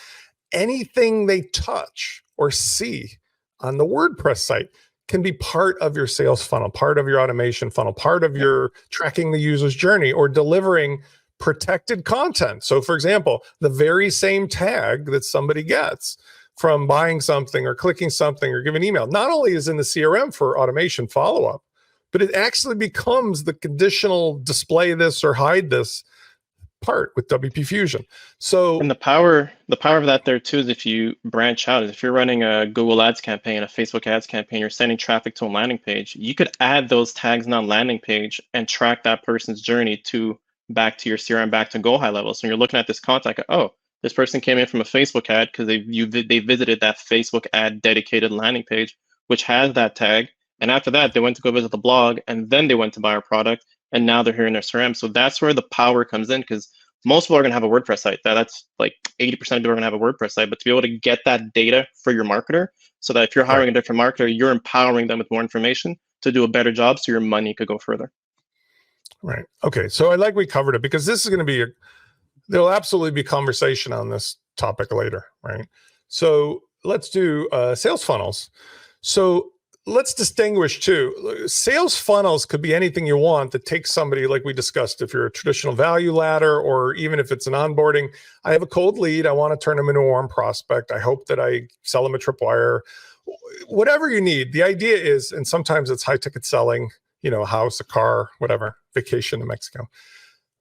anything they touch or see on the WordPress site can be part of your sales funnel, part of your automation funnel, part of your tracking the user's journey or delivering protected content. So for example, the very same tag that somebody gets from buying something or clicking something or giving email, not only is in the CRM for automation follow-up, but it actually becomes the conditional display this or hide this part with WPFusion. So, and the power of that there too is if you branch out, is if you're running a Google Ads campaign, a Facebook Ads campaign, you're sending traffic to a landing page, you could add those tags on landing page and track that person's journey back to your CRM, back to GoHighLevel. So you're looking at this contact, oh, this person came in from a Facebook ad because they visited that Facebook ad dedicated landing page, which has that tag. And after that, they went to go visit the blog, and then they went to buy our product, and now they're here in their CRM. So that's where the power comes in, because most people are going to have a WordPress site. That's like 80% of people are going to have a WordPress site. But to be able to get that data for your marketer, so that if you're hiring a different marketer, you're empowering them with more information to do a better job, so your money could go further. Right. Okay. So I like we covered it, because this is going to be there'll absolutely be conversation on this topic later, right? So let's do sales funnels. So let's distinguish too. Sales funnels could be anything you want that takes somebody, like we discussed, if you're a traditional value ladder, or even if it's an onboarding, I have a cold lead, I want to turn them into a warm prospect. I hope that I sell them a tripwire, whatever you need. The idea is, and sometimes it's high ticket selling, a house, a car, whatever, vacation to Mexico,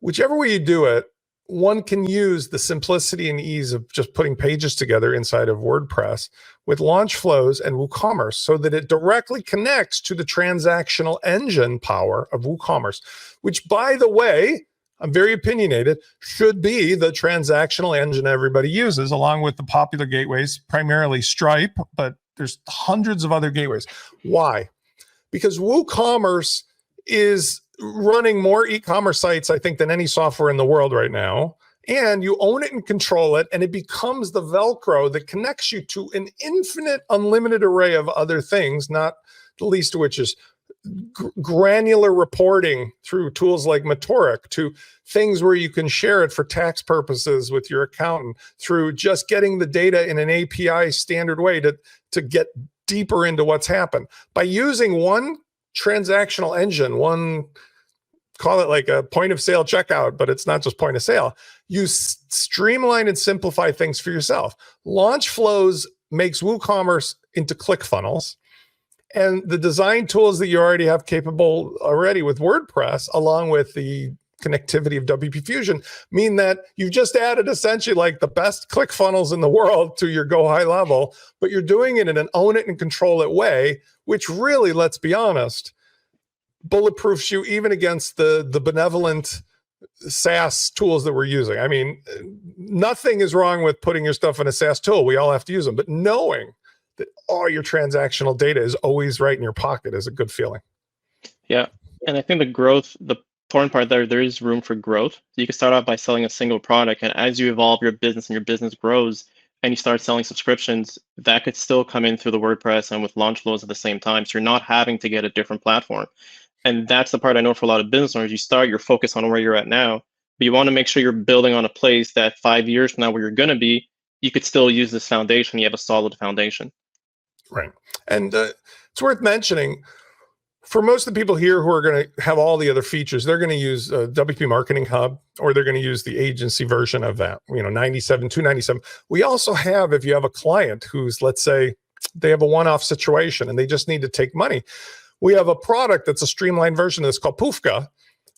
whichever way you do it, one can use the simplicity and ease of just putting pages together inside of WordPress with LaunchFlows and WooCommerce, so that it directly connects to the transactional engine power of WooCommerce, which, by the way, I'm very opinionated, should be the transactional engine everybody uses, along with the popular gateways, primarily Stripe, but there's hundreds of other gateways. Why? Because WooCommerce is running more e-commerce sites, I think, than any software in the world right now. And you own it and control it, and it becomes the Velcro that connects you to an infinite, unlimited array of other things, not the least of which is granular reporting through tools like Metoric, to things where you can share it for tax purposes with your accountant, through just getting the data in an API standard way to get deeper into what's happened. By using one transactional engine, one, call it like a point of sale checkout, but it's not just point of sale. You streamline and simplify things for yourself. LaunchFlows makes WooCommerce into ClickFunnels, and the design tools that you already have capable already with WordPress, along with the connectivity of WPFusion, mean that you've just added essentially like the best ClickFunnels in the world to your GoHighLevel, but you're doing it in an own it and control it way, which really, let's be honest, bulletproofs you even against the benevolent SaaS tools that we're using. I mean, nothing is wrong with putting your stuff in a SaaS tool. We all have to use them, but knowing that all your transactional data is always right in your pocket is a good feeling. Yeah. And I think the important part there is room for growth. So you can start off by selling a single product, and as you evolve your business and your business grows and you start selling subscriptions, that could still come in through the WordPress and with LaunchFlows at the same time. So you're not having to get a different platform. And that's the part I know for a lot of business owners, you're focused on where you're at now, but you want to make sure you're building on a place that 5 years from now where you're going to be, you could still use this foundation. You have a solid foundation. Right. And it's worth mentioning, for most of the people here who are going to have all the other features, they're going to use WPMarketingHub, or they're going to use the agency version of that, 97, 297. We also have, if you have a client who's, let's say, they have a one-off situation and they just need to take money, we have a product that's a streamlined version of this called Poofka,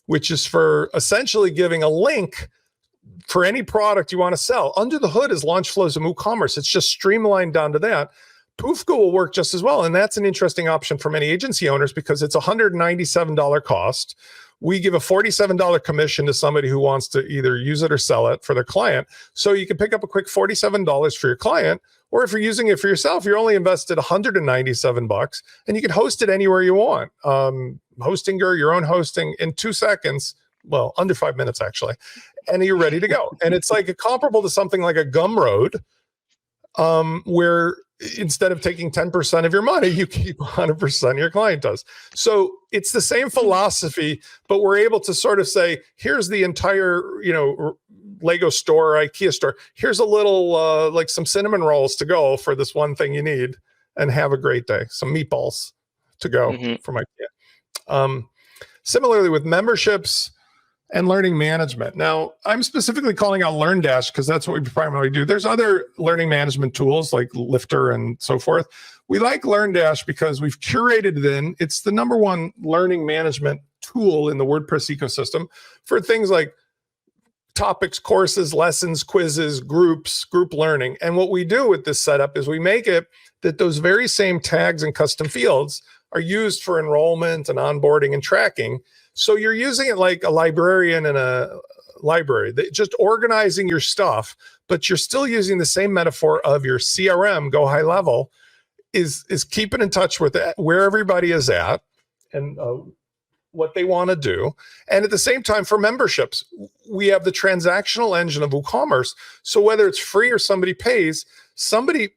which is for essentially giving a link for any product you want to sell. Under the hood is LaunchFlows and WooCommerce. It's just streamlined down to that. Poofka will work just as well. And that's an interesting option for many agency owners because it's a $197 cost. We give a $47 commission to somebody who wants to either use it or sell it for their client. So you can pick up a quick $47 for your client, or if you're using it for yourself, you're only invested $197 and you can host it anywhere you want. Hostinger, your own hosting in 2 seconds, well, under 5 minutes actually, and you're ready to go. And it's like comparable to something like a Gumroad, where instead of taking 10% of your money, you keep 100%, your client does. So it's the same philosophy, but we're able to sort of say, here's the entire, Lego store, IKEA store. Here's a little, like some cinnamon rolls to go for this one thing you need, and have a great day. Some meatballs to go from IKEA. Similarly with memberships and learning management. Now, I'm specifically calling out LearnDash because that's what we primarily do. There's other learning management tools like Lifter and so forth. We like LearnDash because we've curated it in. It's the #1 learning management tool in the WordPress ecosystem for things like topics, courses, lessons, quizzes, groups, group learning. And what we do with this setup is we make it that those very same tags and custom fields are used for enrollment and onboarding and tracking. So you're using it like a librarian in a library, just organizing your stuff, but you're still using the same metaphor of your CRM, GoHighLevel, is keeping in touch with where everybody is at and what they want to do. And at the same time, for memberships, we have the transactional engine of WooCommerce. So whether it's free or somebody pays, somebody,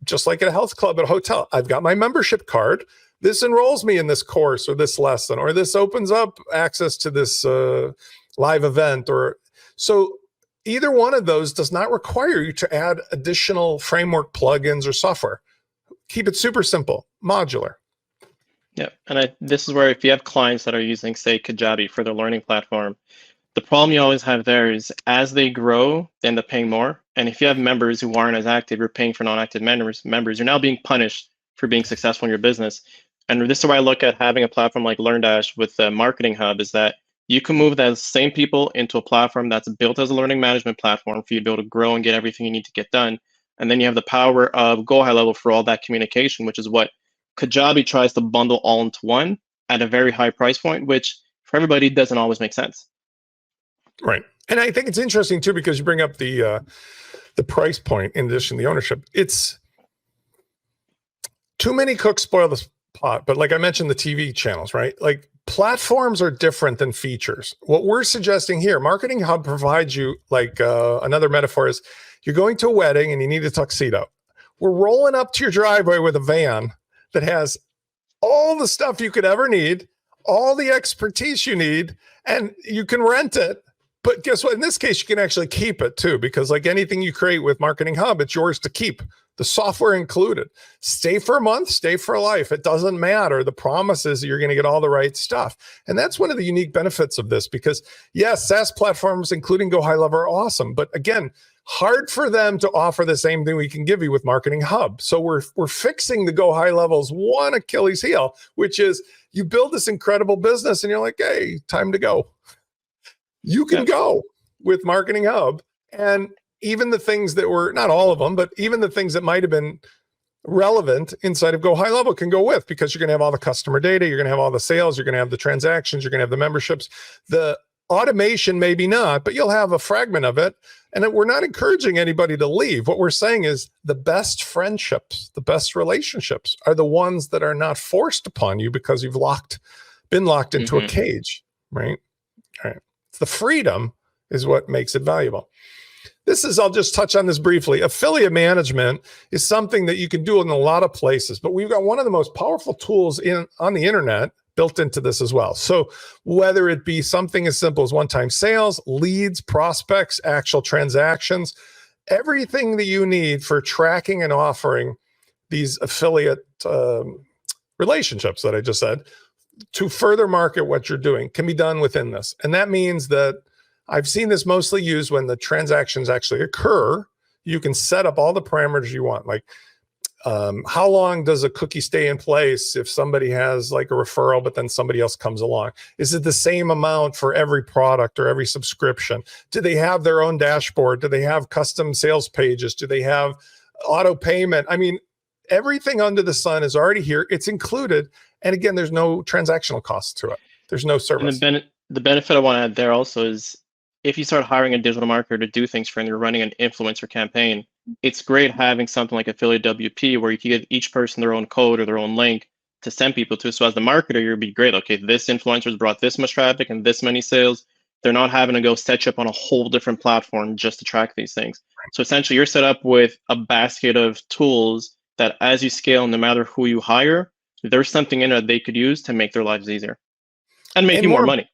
just like at a health club, at a hotel, I've got my membership card. This enrolls me in this course or this lesson, or this opens up access to this live event. Or so either one of those does not require you to add additional framework plugins or software. Keep it super simple, modular. Yeah, and this is where if you have clients that are using, say, Kajabi for their learning platform, the problem you always have there is as they grow, they end up paying more. And if you have members who aren't as active, you're paying for non-active members, you're now being punished for being successful in your business. And this is why I look at having a platform like LearnDash with the Marketing Hub, is that you can move those same people into a platform that's built as a learning management platform for you to be able to grow and get everything you need to get done. And then you have the power of GoHighLevel for all that communication, which is what Kajabi tries to bundle all into one at a very high price point, which for everybody doesn't always make sense. Right. And I think it's interesting too, because you bring up the price point in addition to the ownership. It's too many cooks spoil the pot, but like I mentioned, the TV channels, right? Like platforms are different than features. What we're suggesting here, Marketing Hub provides you, like another metaphor is you're going to a wedding and you need a tuxedo. We're rolling up to your driveway with a van that has all the stuff you could ever need, all the expertise you need, and you can rent it. But guess what? In this case, you can actually keep it too, because like anything you create with Marketing Hub, it's yours to keep. The software included. Stay for a month, stay for life. It doesn't matter. The promise is that you're going to get all the right stuff. And that's one of the unique benefits of this, because yes, SaaS platforms, including GoHighLevel, are awesome. But again, hard for them to offer the same thing we can give you with Marketing Hub. So we're fixing the GoHighLevel's one Achilles heel, which is you build this incredible business and you're like, hey, time to go. You can go with Marketing Hub, and even the things that were, not all of them, but even the things that might have been relevant inside of GoHighLevel can go with, because you're going to have all the customer data, you're going to have all the sales, you're going to have the transactions, you're going to have the memberships. The automation, maybe not, but you'll have a fragment of it. And we're not encouraging anybody to leave. What we're saying is the best friendships, the best relationships are the ones that are not forced upon you because you've been locked into a cage, right? All right. The freedom is what makes it valuable. I'll just touch on this briefly. Affiliate management is something that you can do in a lot of places, but we've got one of the most powerful tools on the internet built into this as well. So whether it be something as simple as one-time sales, leads, prospects, actual transactions, everything that you need for tracking and offering these affiliate relationships that I just said to further market what you're doing can be done within this. And that means that I've seen this mostly used when the transactions actually occur. You can set up all the parameters you want, like how long does a cookie stay in place if somebody has like a referral, but then somebody else comes along? Is it the same amount for every product or every subscription? Do they have their own dashboard? Do they have custom sales pages? Do they have auto payment? I mean, everything under the sun is already here. It's included. And again, there's no transactional cost to it. There's no service. And the benefit I want to add there also is if you start hiring a digital marketer to do things for you and you're running an influencer campaign, it's great having something like Affiliate WP where you can give each person their own code or their own link to send people to. So as the marketer, you'll be great. Okay, this influencer's brought this much traffic and this many sales. They're not having to go set you up on a whole different platform just to track these things. So essentially, you're set up with a basket of tools that as you scale, no matter who you hire, there's something in it they could use to make their lives easier and make you more money.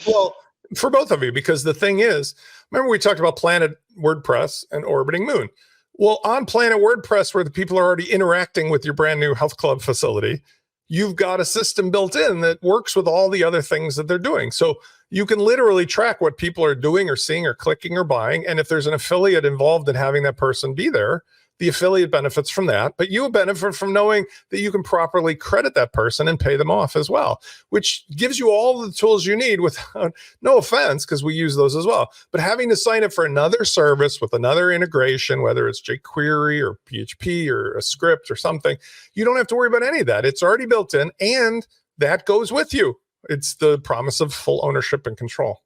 Well, for both of you, because the thing is, remember we talked about Planet WordPress and Orbiting Moon. Well, on Planet WordPress, where the people are already interacting with your brand new health club facility, you've got a system built in that works with all the other things that they're doing. So you can literally track what people are doing or seeing or clicking or buying. And if there's an affiliate involved in having that person be there, the affiliate benefits from that, but you benefit from knowing that you can properly credit that person and pay them off as well, which gives you all the tools you need without, no offense, because we use those as well, but having to sign up for another service with another integration, whether it's jQuery or PHP or a script or something, you don't have to worry about any of that. It's already built in and that goes with you. It's the promise of full ownership and control.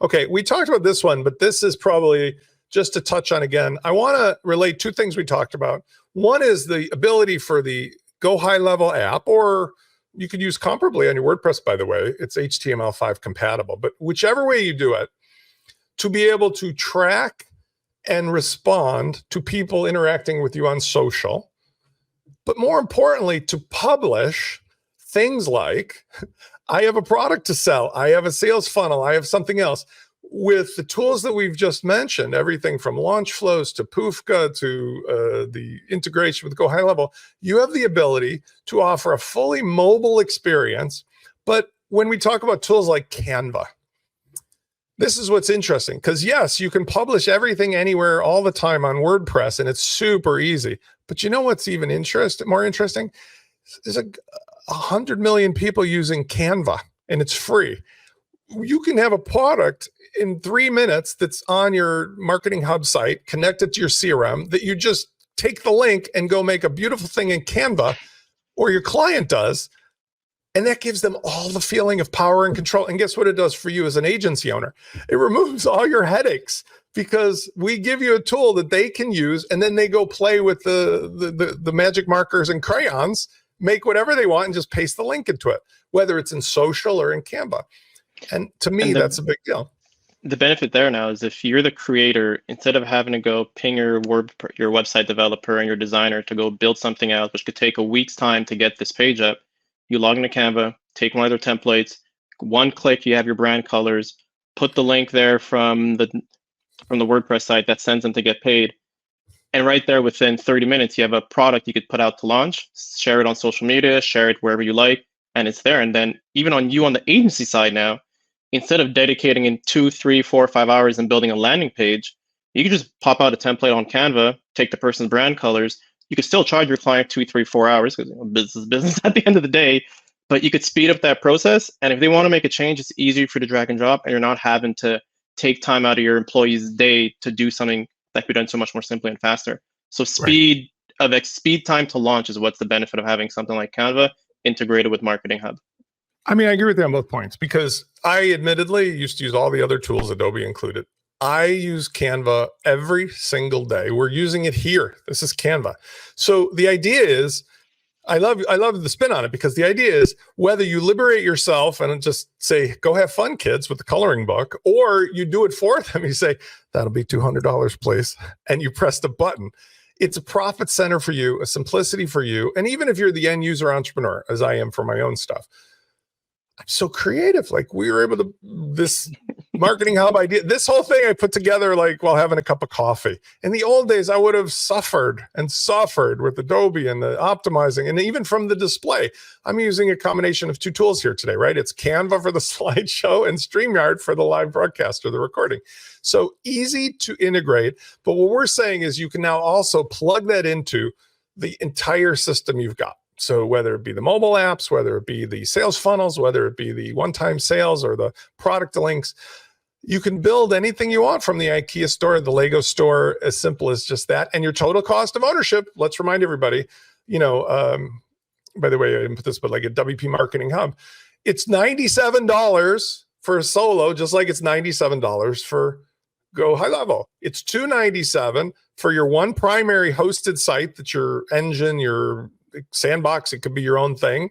Okay, we talked about this one, but this is probably just to touch on again. I want to relate two things we talked about. One is the ability for the GoHighLevel app, or you could use comparably on your WordPress, by the way. It's HTML5 compatible, but whichever way you do it, to be able to track and respond to people interacting with you on social, but more importantly, to publish things like, I have a product to sell, I have a sales funnel, I have something else. With the tools that we've just mentioned, everything from LaunchFlows to Poofka to the integration with GoHighLevel, you have the ability to offer a fully mobile experience. But when we talk about tools like Canva, this is what's interesting, because yes, you can publish everything anywhere all the time on WordPress and it's super easy. But you know what's even more interesting? There's 100 million people using Canva and it's free. You can have a product in 3 minutes that's on your Marketing Hub site, connected to your CRM, that you just take the link and go make a beautiful thing in Canva, or your client does. And that gives them all the feeling of power and control. And guess what it does for you as an agency owner? It removes all your headaches, because we give you a tool that they can use, and then they go play with the magic markers and crayons, make whatever they want, and just paste the link into it, whether it's in social or in Canva. And to me, that's a big deal. The benefit there now is if you're the creator, instead of having to go ping your website developer and your designer to go build something out, which could take a week's time to get this page up, you log into Canva, take one of their templates, one click, you have your brand colors, put the link there from the WordPress site that sends them to get paid. And right there within 30 minutes, you have a product you could put out to launch, share it on social media, share it wherever you like, and it's there. And then even on the agency side now, instead of dedicating in 2, 3, 4, 5 hours and building a landing page, you can just pop out a template on Canva, take the person's brand colors. You could still charge your client 2, 3, 4 hours, because business is business at the end of the day, but you could speed up that process. And if they want to make a change, it's easier for you to drag and drop, and you're not having to take time out of your employee's day to do something that could be done so much more simply and faster. So speed time to launch is what's the benefit of having something like Canva integrated with Marketing Hub. I mean, I agree with you on both points, because I admittedly used to use all the other tools, Adobe included. I use Canva every single day. We're using it here. This is Canva. So the idea is, I love the spin on it, because the idea is whether you liberate yourself and just say, go have fun, kids, with the coloring book, or you do it for them. You say, that'll be $200, please. And you press the button. It's a profit center for you, a simplicity for you. And even if you're the end user entrepreneur, as I am for my own stuff, I'm so creative. Like, we were able to, this marketing hub idea, this whole thing I put together like while having a cup of coffee. In the old days, I would have suffered with Adobe and the optimizing, and even from the display. I'm using a combination of two tools here today, right? It's Canva for the slideshow and StreamYard for the live broadcast or the recording. So easy to integrate. But what we're saying is you can now also plug that into the entire system you've got. So whether it be the mobile apps, whether it be the sales funnels, whether it be the one-time sales or the product links, you can build anything you want from the IKEA store, the Lego store, as simple as just that. And your total cost of ownership, let's remind everybody, by the way, I didn't put this, but like a WPMarketingHub, it's $97 for a solo, just like it's $97 for GoHighLevel. It's $297 for your one primary hosted site that's your engine, your sandbox. It could be your own thing,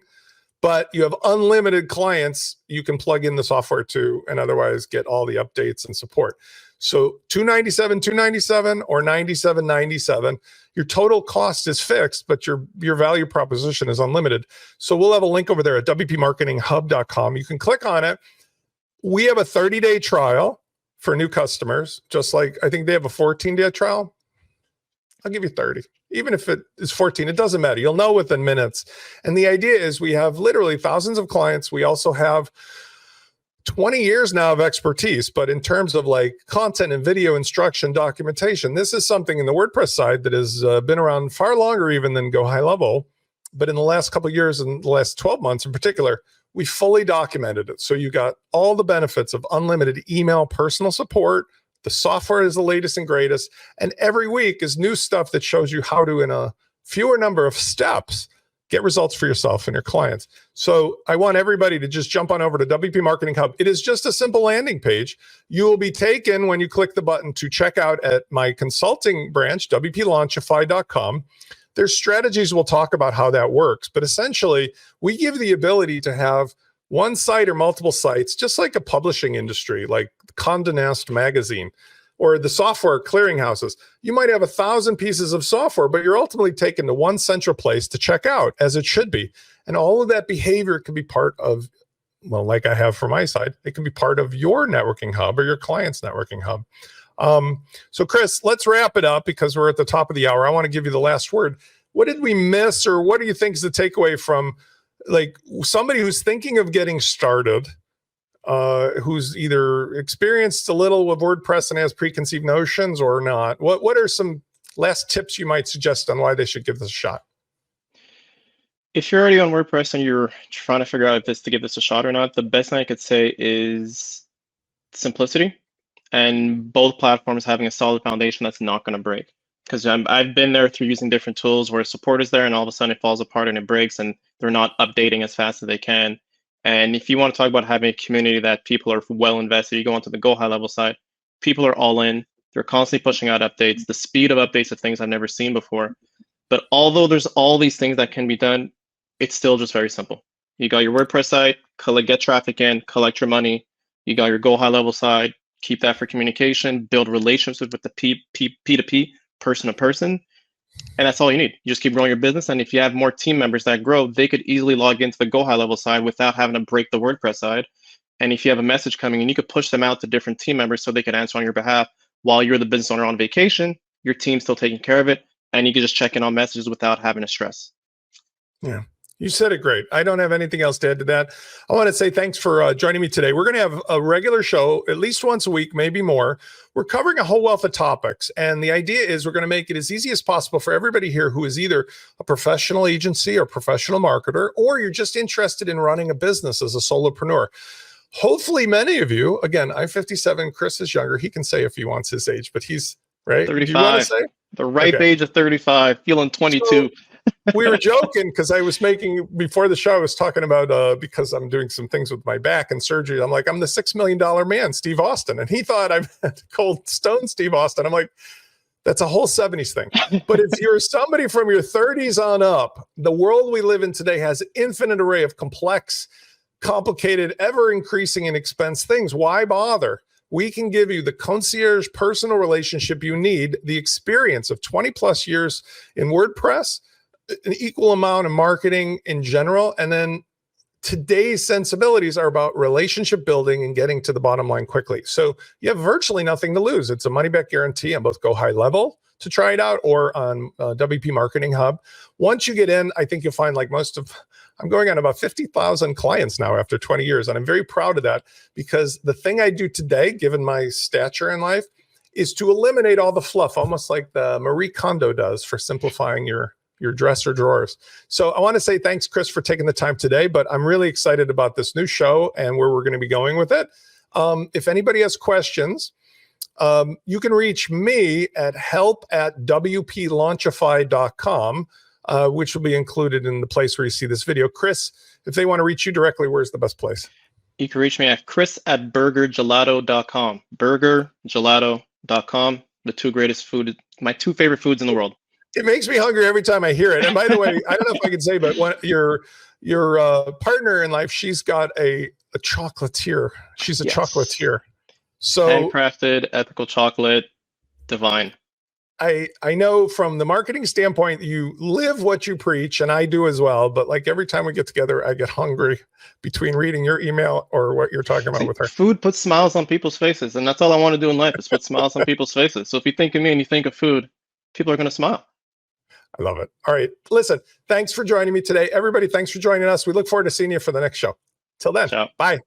but you have unlimited clients you can plug in the software to, and otherwise get all the updates and support. So $297 or $97.97. Your total cost is fixed, but your value proposition is unlimited. So we'll have a link over there at WPMarketingHub.com. You can click on it. We have a 30-day trial for new customers, just like I think they have a 14-day trial. I'll give you 30. Even if it is 14, it doesn't matter. You'll know within minutes. And the idea is we have literally thousands of clients. We also have 20 years now of expertise, but in terms of like content and video instruction, documentation, this is something in the WordPress side that has been around far longer even than GoHighLevel. But in the last couple of years, in the last 12 months in particular, we fully documented it. So you got all the benefits of unlimited email, personal support. The software is the latest and greatest. And every week is new stuff that shows you how to, in a fewer number of steps, get results for yourself and your clients. So I want everybody to just jump on over to WP Marketing Hub. It is just a simple landing page. You will be taken when you click the button to check out at my consulting branch, WPLaunchify.com. There's strategies. We'll talk about how that works. But essentially, we give the ability to have one site or multiple sites, just like a publishing industry, like Condé Nast magazine or the software clearinghouses. You might have 1,000 pieces of software, but you're ultimately taken to one central place to check out, as it should be. And all of that behavior can be part of, well, like I have for my side, it can be part of your networking hub or your client's networking hub. So Chris, let's wrap it up because we're at the top of the hour. I want to give you the last word. What did we miss, or what do you think is the takeaway from like somebody who's thinking of getting started, who's either experienced a little with WordPress and has preconceived notions or not? What are some last tips you might suggest on why they should give this a shot? If you're already on WordPress and you're trying to figure out if this to give this a shot or not, the best thing I could say is simplicity, and both platforms having a solid foundation that's not going to break. Because I've been there through using different tools where support is there and all of a sudden it falls apart and it breaks and they're not updating as fast as they can. And if you want to talk about having a community that people are well invested, you go onto the GoHighLevel side, people are all in. They're constantly pushing out updates. The speed of updates of things I've never seen before. But although there's all these things that can be done, it's still just very simple. You got your WordPress site, get traffic in, collect your money. You got your GoHighLevel side, keep that for communication, build relationships with the P2P, person to person. And that's all you need. You just keep growing your business. And if you have more team members that grow, they could easily log into the GoHighLevel side without having to break the WordPress side. And if you have a message coming in, you could push them out to different team members so they can answer on your behalf while you're the business owner on vacation. Your team's still taking care of it. And you can just check in on messages without having to stress. Yeah. You said it great. I don't have anything else to add to that. I want to say thanks for joining me today. We're going to have a regular show at least once a week, maybe more. We're covering a whole wealth of topics. And the idea is we're going to make it as easy as possible for everybody here who is either a professional agency or professional marketer, or you're just interested in running a business as a solopreneur. Hopefully many of you, again, I'm 57, Chris is younger. He can say if he wants his age, but he's right. 35. Do you want to say? The ripe age of 35, feeling 22. So, we were joking because I was making, before the show, I was talking about, because I'm doing some things with my back and surgery. I'm like, I'm the $6 million man, Steve Austin. And he thought I meant Cold Stone Steve Austin. I'm like, That's a whole 70s thing. But if you're somebody from your 30s on up, the world we live in today has infinite array of complex, complicated, ever-increasing in expense things. Why bother? We can give you the concierge personal relationship you need, the experience of 20 plus years in WordPress, an equal amount of marketing in general, and then today's sensibilities are about relationship building and getting to the bottom line quickly. So you have virtually nothing to lose. It's a money back guarantee on both GoHighLevel to try it out or on WPMarketingHub. Once you get in, I think you'll find, like I'm going on about 50,000 clients now after 20 years. And I'm very proud of that, because the thing I do today, given my stature in life, is to eliminate all the fluff, almost like the Marie Kondo does for simplifying your dresser drawers. So I want to say thanks, Chris, for taking the time today, but I'm really excited about this new show and where we're going to be going with it. If anybody has questions, you can reach me at help@wplaunchify.com, which will be included in the place where you see this video. Chris, if they want to reach you directly, where's the best place? You can reach me at chris@burgergelato.com. Burgergelato.com. The two greatest food, my two favorite foods in the world. It makes me hungry every time I hear it. And by the way, I don't know if I can say, but your partner in life, she's got a chocolatier. She's a chocolatier. So handcrafted, ethical chocolate, divine. I know from the marketing standpoint, you live what you preach, and I do as well. But like every time we get together, I get hungry between reading your email or what you're talking about with her. Food puts smiles on people's faces, and that's all I want to do in life, is put smiles on people's faces. So if you think of me and you think of food, people are going to smile. I love it. All right. Listen, thanks for joining me today. Everybody, thanks for joining us. We look forward to seeing you for the next show. Till then, Ciao. Bye.